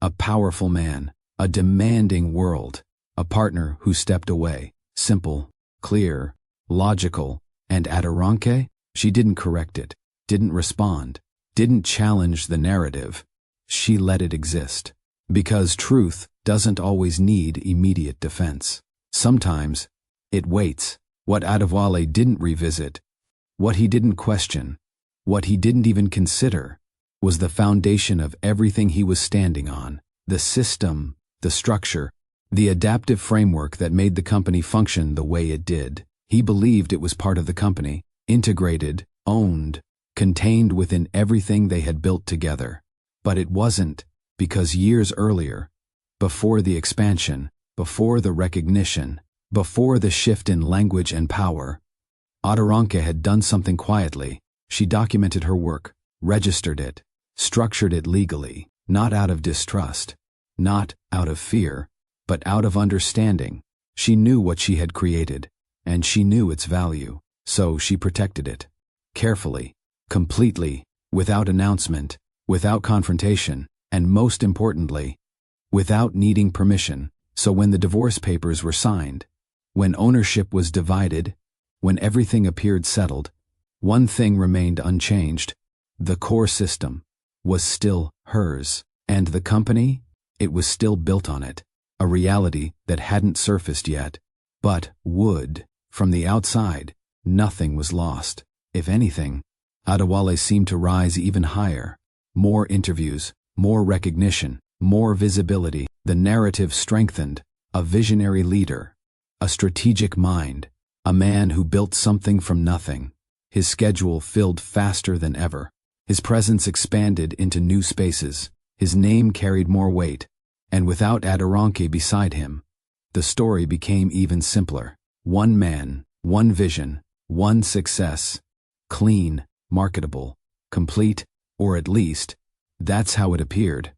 A powerful man, a demanding world, a partner who stepped away, simple, clear, logical, and Adoranque, she didn't correct it, didn't respond, didn't challenge the narrative. She let it exist. Because truth doesn't always need immediate defense. Sometimes, it waits. What Adewale didn't revisit, what he didn't question, what he didn't even consider, was the foundation of everything he was standing on. The system, the structure, the adaptive framework that made the company function the way it did. He believed it was part of the company, integrated, owned, contained within everything they had built together. But it wasn't, because years earlier, before the expansion, before the recognition, before the shift in language and power, Adoranque had done something quietly. She documented her work, registered it, structured it legally, not out of distrust, not out of fear, but out of understanding. She knew what she had created, and she knew its value, so she protected it. Carefully, completely, without announcement, without confrontation, and most importantly, without needing permission. So when the divorce papers were signed, when ownership was divided, when everything appeared settled, one thing remained unchanged. The core system was still hers, and the company, it was still built on it, a reality that hadn't surfaced yet, but would. From the outside, nothing was lost. If anything, Adewale seemed to rise even higher. More interviews, more recognition, more visibility. The narrative strengthened. A visionary leader, a strategic mind, a man who built something from nothing. His schedule filled faster than ever. His presence expanded into new spaces. His name carried more weight. And without Adoranque beside him, the story became even simpler. One man, one vision, one success. Clean, marketable, complete, or at least, that's how it appeared.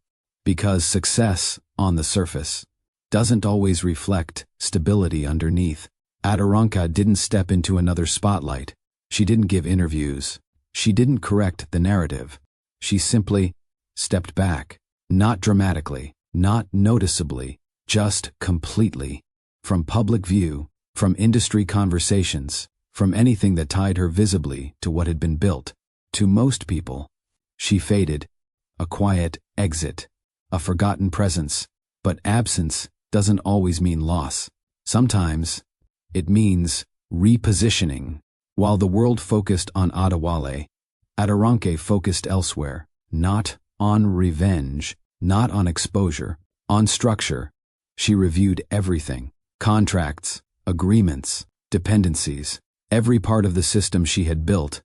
Because success, on the surface, doesn't always reflect stability underneath. Adoranque didn't step into another spotlight. She didn't give interviews. She didn't correct the narrative. She simply stepped back, not dramatically, not noticeably, just completely. From public view, from industry conversations, from anything that tied her visibly to what had been built. To most people, she faded, a quiet exit, a forgotten presence. But absence doesn't always mean loss. Sometimes, it means repositioning. While the world focused on Adewale, Adoranque focused elsewhere, not on revenge, not on exposure, on structure. She reviewed everything: contracts, agreements, dependencies, every part of the system she had built.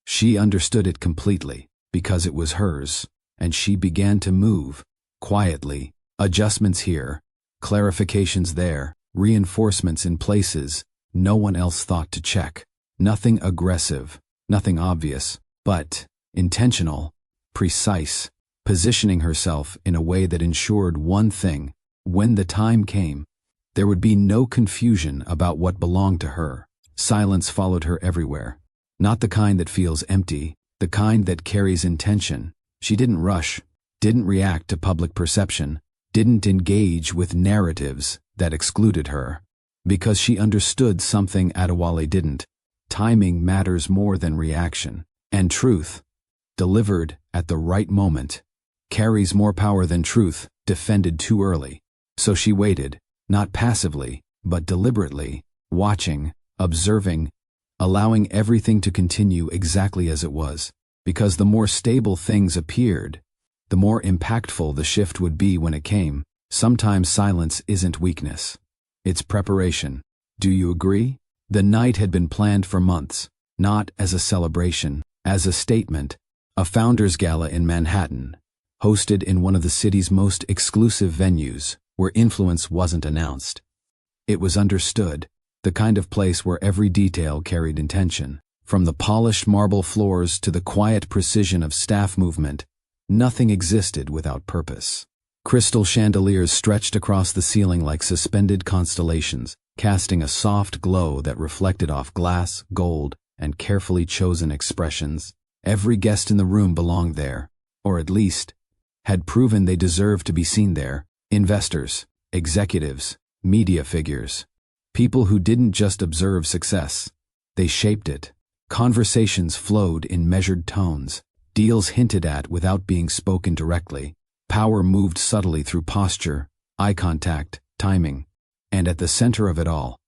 She understood it completely, because it was hers, and she began to move, quietly, adjustments here, clarifications there, reinforcements in places no one else thought to check. Nothing aggressive, nothing obvious, but intentional, precise, positioning herself in a way that ensured one thing: when the time came, there would be no confusion about what belonged to her. Silence followed her everywhere. Not the kind that feels empty, the kind that carries intention. She didn't rush, didn't react to public perception, didn't engage with narratives that excluded her. Because she understood something Adewale didn't. Timing matters more than reaction. And truth, delivered at the right moment, carries more power than truth defended too early. So she waited, not passively, but deliberately, watching, observing, allowing everything to continue exactly as it was. Because the more stable things appeared, the more impactful the shift would be when it came. Sometimes silence isn't weakness. It's preparation. Do you agree? The night had been planned for months, not as a celebration, as a statement. A founders' gala in Manhattan, hosted in one of the city's most exclusive venues, where influence wasn't announced. It was understood, the kind of place where every detail carried intention. From the polished marble floors to the quiet precision of staff movement, nothing existed without purpose. Crystal chandeliers stretched across the ceiling like suspended constellations, casting a soft glow that reflected off glass, gold, and carefully chosen expressions. Every guest in the room belonged there, or at least, had proven they deserved to be seen there. Investors, executives, media figures, People who didn't just observe success, they shaped it. Conversations flowed in measured tones, deals hinted at without being spoken directly. Power moved subtly through posture, eye contact, timing, and at the center of it all,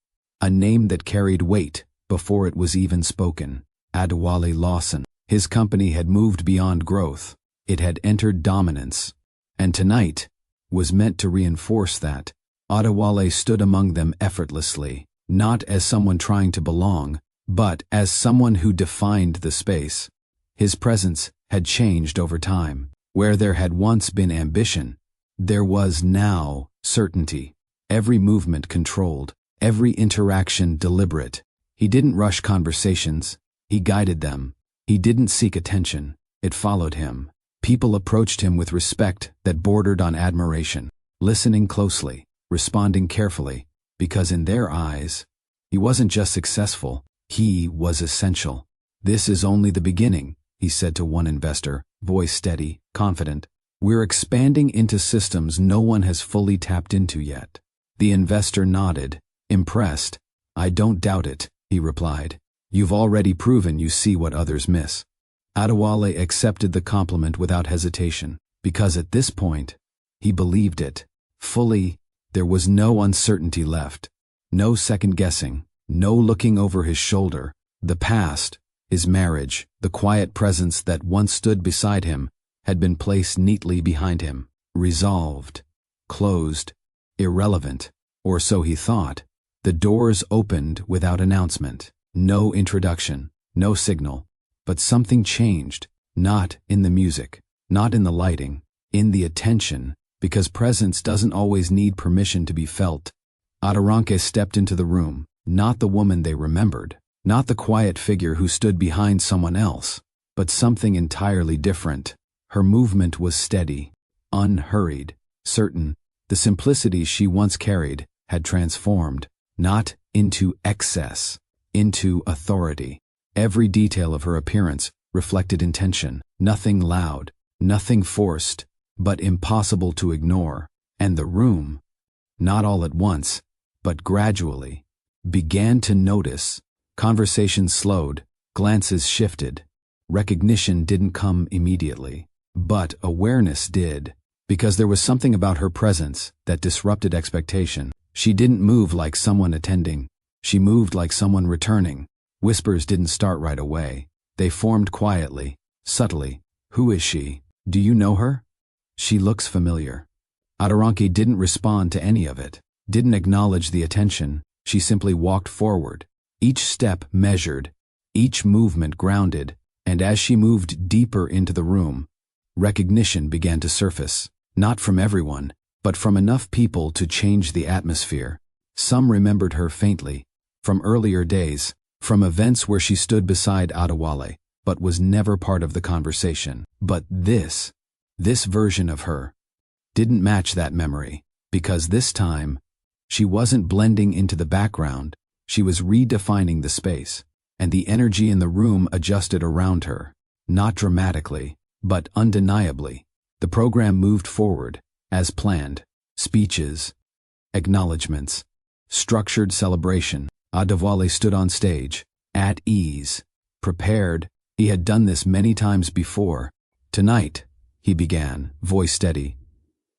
a name that carried weight before it was even spoken: Adewale Lawson. His company had moved beyond growth. It had entered dominance. And tonight was meant to reinforce that. Adewale stood among them effortlessly, not as someone trying to belong, but as someone who defined the space. His presence had changed over time. Where there had once been ambition, there was now certainty. Every movement controlled, every interaction deliberate. He didn't rush conversations, he guided them. He didn't seek attention, it followed him. People approached him with respect that bordered on admiration, listening closely, responding carefully, because in their eyes, he wasn't just successful, he was essential. "This is only the beginning," he said to one investor, voice steady, confident. "We're expanding into systems no one has fully tapped into yet." The investor nodded, impressed. "I don't doubt it," he replied. "You've already proven you see what others miss." Adewale accepted the compliment without hesitation, because at this point, he believed it. Fully, there was no uncertainty left. No second guessing, no looking over his shoulder. The past, his marriage, the quiet presence that once stood beside him, had been placed neatly behind him, resolved, closed, irrelevant, or so he thought. The doors opened without announcement, no introduction, no signal, but something changed, not in the music, not in the lighting, in the attention, because presence doesn't always need permission to be felt. Aderonke stepped into the room, not the woman they remembered, not the quiet figure who stood behind someone else, but something entirely different. Her movement was steady, unhurried, certain. The simplicity she once carried had transformed, not into excess, into authority. Every detail of her appearance reflected intention, nothing loud, nothing forced, but impossible to ignore. And the room, not all at once, but gradually, began to notice. Conversation slowed, glances shifted. Recognition didn't come immediately, but awareness did, because there was something about her presence that disrupted expectation. She didn't move like someone attending. She moved like someone returning. Whispers didn't start right away. They formed quietly, subtly. "Who is she? Do you know her? She looks familiar." Aderonke didn't respond to any of it, didn't acknowledge the attention. She simply walked forward, each step measured, each movement grounded, and as she moved deeper into the room, recognition began to surface, not from everyone, but from enough people to change the atmosphere. Some remembered her faintly, from earlier days, from events where she stood beside Adewale, but was never part of the conversation. But this version of her, didn't match that memory, because this time, she wasn't blending into the background, she was redefining the space, and the energy in the room adjusted around her, not dramatically, but undeniably. The program moved forward, as planned. Speeches, acknowledgments, structured celebration. Adewale stood on stage, at ease, prepared. He had done this many times before. "Tonight," he began, voice steady,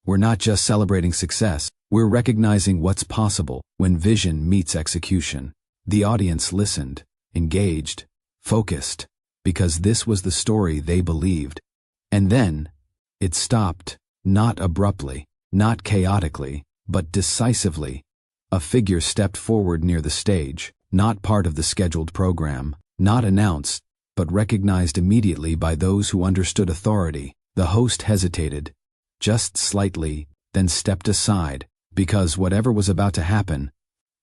"we're not just celebrating success, we're recognizing what's possible when vision meets execution." The audience listened, engaged, focused, because this was the story they believed. And then, it stopped, not abruptly, not chaotically, but decisively. A figure stepped forward near the stage, not part of the scheduled program, not announced, but recognized immediately by those who understood authority. The host hesitated, just slightly, then stepped aside, because whatever was about to happen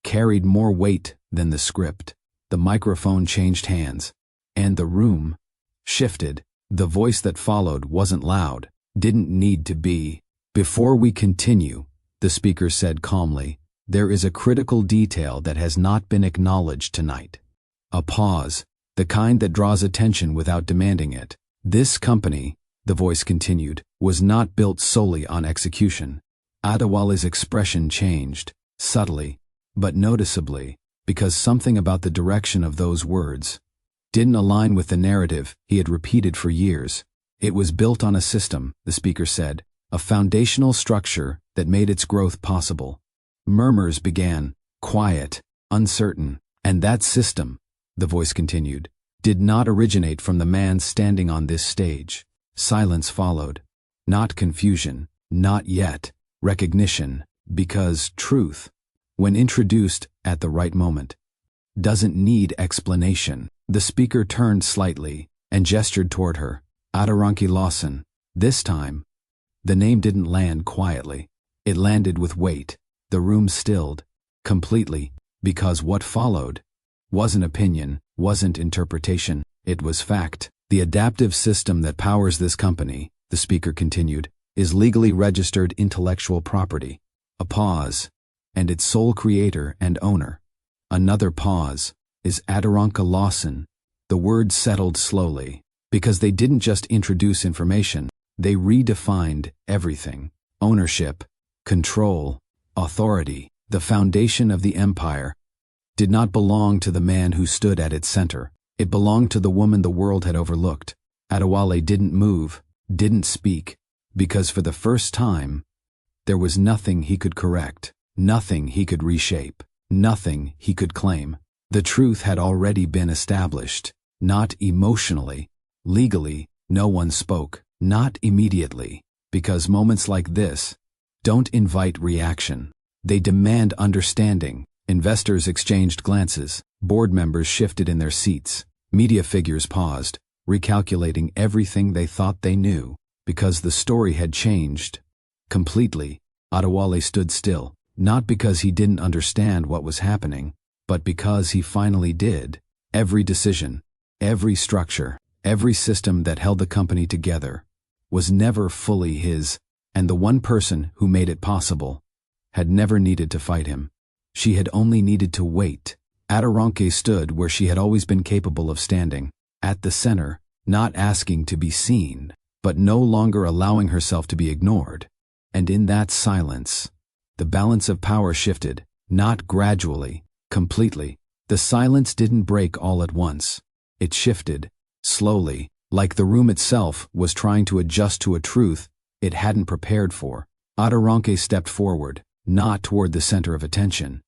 carried more weight than the script. The microphone changed hands, and the room shifted. The voice that followed wasn't loud, didn't need to be. "Before we continue," the speaker said calmly, "there is a critical detail that has not been acknowledged tonight." A pause, the kind that draws attention without demanding it. "This company," the voice continued, "was not built solely on execution." Adewale's expression changed, subtly, but noticeably, because something about the direction of those words didn't align with the narrative he had repeated for years. It was built on a system, the speaker said, a foundational structure that made its growth possible. Murmurs began, quiet, uncertain, and that system, the voice continued, did not originate from the man standing on this stage. Silence followed. Not confusion, not yet, recognition, because truth, when introduced at the right moment, doesn't need explanation. The speaker turned slightly and gestured toward her. Aderonke Lawson. This time, the name didn't land quietly. It landed with weight. The room stilled, completely, because what followed wasn't opinion, wasn't interpretation, it was fact. The adaptive system that powers this company, the speaker continued, is legally registered intellectual property. A pause, and its sole creator and owner. Another pause, is Aderonke Lawson. The words settled slowly, because they didn't just introduce information, they redefined everything. Ownership, control, authority. The foundation of the empire did not belong to the man who stood at its center. It belonged to the woman the world had overlooked. Adewale didn't move, didn't speak, because for the first time, there was nothing he could correct, nothing he could reshape, nothing he could claim. The truth had already been established, not emotionally, legally, no one spoke, not immediately, because moments like this don't invite reaction. They demand understanding. Investors exchanged glances, board members shifted in their seats, media figures paused, recalculating everything they thought they knew, because the story had changed. Completely, Adewale stood still, not because he didn't understand what was happening, but because he finally did. Every decision, every structure, every system that held the company together was never fully his, and the one person who made it possible had never needed to fight him. She had only needed to wait. Aderonke stood where she had always been capable of standing, at the center, not asking to be seen, but no longer allowing herself to be ignored. And in that silence, the balance of power shifted, not gradually, completely. The silence didn't break all at once. It shifted, slowly, like the room itself was trying to adjust to a truth it hadn't prepared for. Aderonke stepped forward, not toward the center of attention,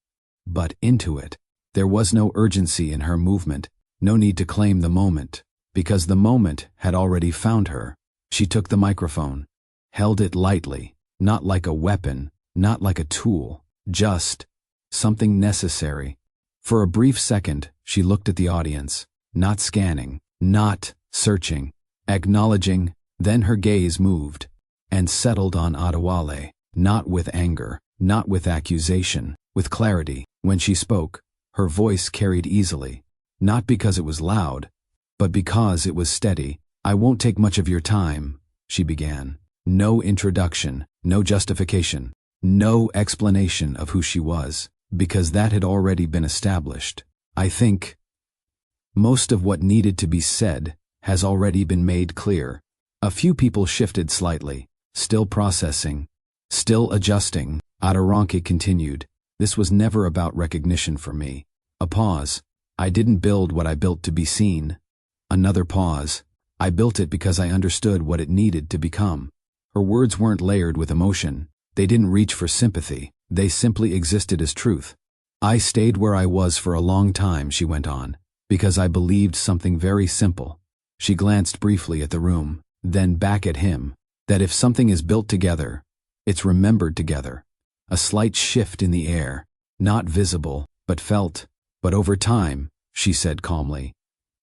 but into it. There was no urgency in her movement, no need to claim the moment, because the moment had already found her. She took the microphone, held it lightly, not like a weapon, not like a tool, just something necessary. For a brief second, she looked at the audience, not scanning, not searching, acknowledging, then her gaze moved and settled on Adewale, not with anger, not with accusation, with clarity. When she spoke, her voice carried easily, not because it was loud, but because it was steady. "I won't take much of your time," she began. No introduction, no justification, no explanation of who she was, because that had already been established. "I think most of what needed to be said has already been made clear." A few people shifted slightly, still processing, still adjusting. Aderonke continued, "This was never about recognition for me." A pause. "I didn't build what I built to be seen." Another pause. "I built it because I understood what it needed to become." Her words weren't layered with emotion. They didn't reach for sympathy. They simply existed as truth. "I stayed where I was for a long time," she went on, "because I believed something very simple." She glanced briefly at the room, then back at him, that if something is built together, it's remembered together. A slight shift in the air, not visible, but felt. "But over time," she said calmly,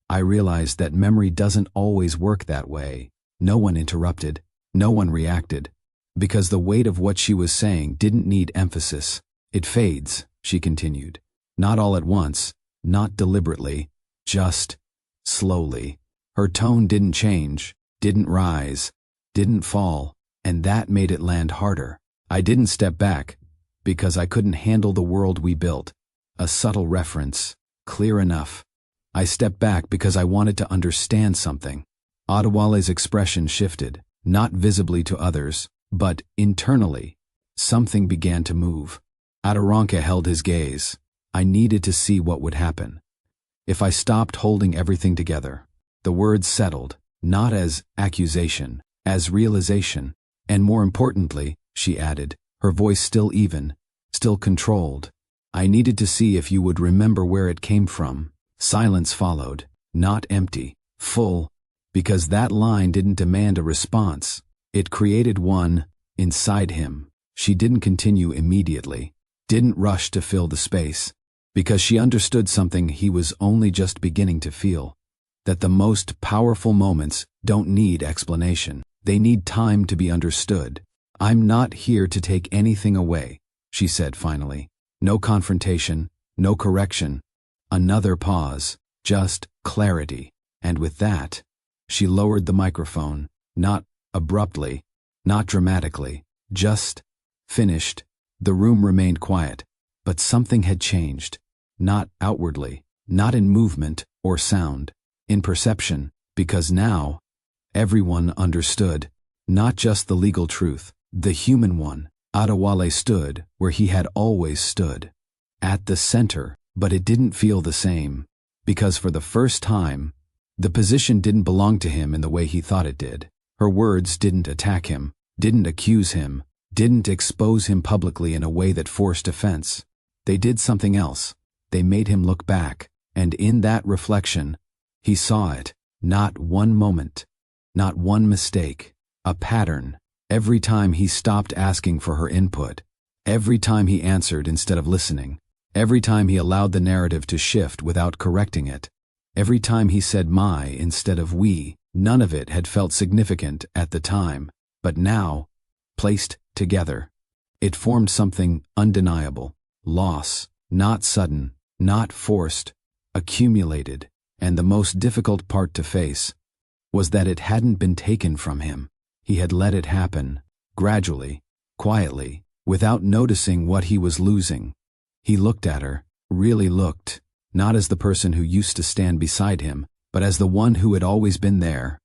"I realized that memory doesn't always work that way." No one interrupted, no one reacted, because the weight of what she was saying didn't need emphasis. "It fades," she continued, "not all at once, not deliberately, just slowly." Her tone didn't change, didn't rise, didn't fall, and that made it land harder. "I didn't step back because I couldn't handle the world we built." A subtle reference, clear enough. "I stepped back because I wanted to understand something." Adewale's expression shifted, not visibly to others, but internally. Something began to move. Adoranka held his gaze. I needed to see what would happen. If I stopped holding everything together. The words settled, not as accusation, as realization. And more importantly, she added, her voice still even, still controlled. I needed to see if you would remember where it came from. Silence followed, not empty, full, because that line didn't demand a response. It created one inside him. She didn't continue immediately, didn't rush to fill the space, because she understood something he was only just beginning to feel, that the most powerful moments don't need explanation. They need time to be understood. I'm not here to take anything away, she said finally. No confrontation, no correction. Another pause, just clarity. And with that, she lowered the microphone, not abruptly, not dramatically, just finished. The room remained quiet, but something had changed. Not outwardly, not in movement or sound, in perception, because now, everyone understood, not just the legal truth, the human one. Adewale stood where he had always stood, at the center, but it didn't feel the same, because for the first time, the position didn't belong to him in the way he thought it did. Her words didn't attack him, didn't accuse him, didn't expose him publicly in a way that forced offense. They did something else. They made him look back, and in that reflection, he saw it, not one moment, not one mistake, a pattern. Every time he stopped asking for her input, every time he answered instead of listening, every time he allowed the narrative to shift without correcting it, every time he said my instead of we, none of it had felt significant at the time, but now, placed together, it formed something undeniable. Loss, not sudden, not forced, accumulated, and the most difficult part to face was that it hadn't been taken from him. He had let it happen, gradually, quietly, without noticing what he was losing. He looked at her, really looked, not as the person who used to stand beside him, but as the one who had always been there,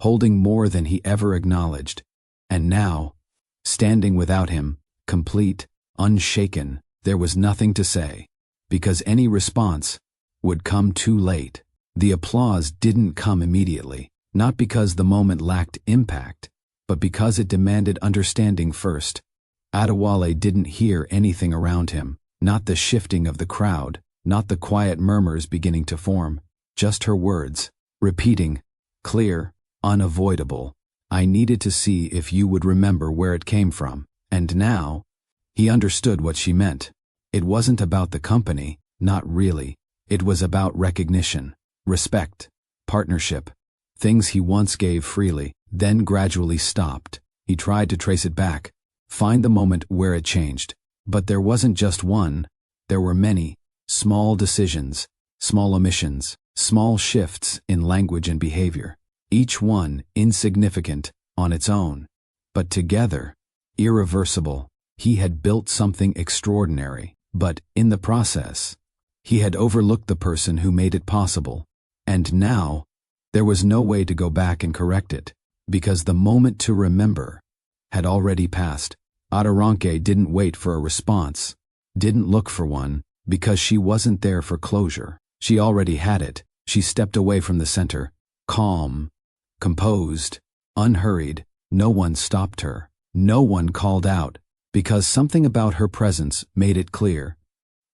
holding more than he ever acknowledged. And now, standing without him, complete, unshaken, there was nothing to say, because any response would come too late. The applause didn't come immediately, not because the moment lacked impact, but because it demanded understanding first. Adewale didn't hear anything around him, not the shifting of the crowd, not the quiet murmurs beginning to form, just her words, repeating, clear, unavoidable. I needed to see if you would remember where it came from. And now, he understood what she meant. It wasn't about the company, not really. It was about recognition, respect, partnership, things he once gave freely, then gradually stopped. He tried to trace it back, find the moment where it changed. But there wasn't just one, there were many, small decisions, small omissions, small shifts in language and behavior, each one insignificant on its own, but together, irreversible. He had built something extraordinary, but in the process, he had overlooked the person who made it possible. And now, there was no way to go back and correct it, because the moment to remember had already passed. Adoranka didn't wait for a response, didn't look for one, because she wasn't there for closure. She already had it. She stepped away from the center, calm, composed, unhurried. No one stopped her. No one called out, because something about her presence made it clear.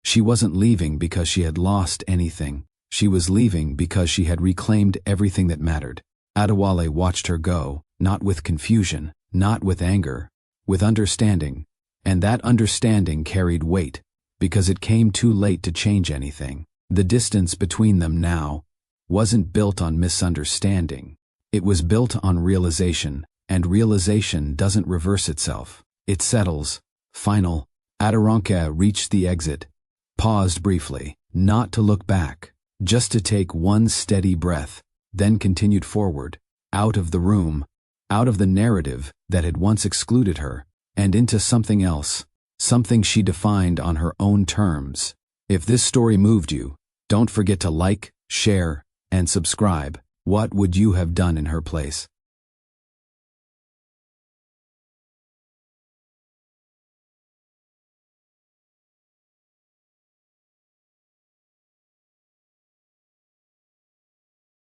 She wasn't leaving because she had lost anything. She was leaving because she had reclaimed everything that mattered. Adewale watched her go, not with confusion, not with anger, with understanding. And that understanding carried weight, because it came too late to change anything. The distance between them now wasn't built on misunderstanding. It was built on realization, and realization doesn't reverse itself. It settles, final. Adoranka reached the exit, paused briefly, not to look back, just to take one steady breath, then continued forward, out of the room, out of the narrative that had once excluded her, and into something else, something she defined on her own terms. If this story moved you, don't forget to like, share, and subscribe. What would you have done in her place?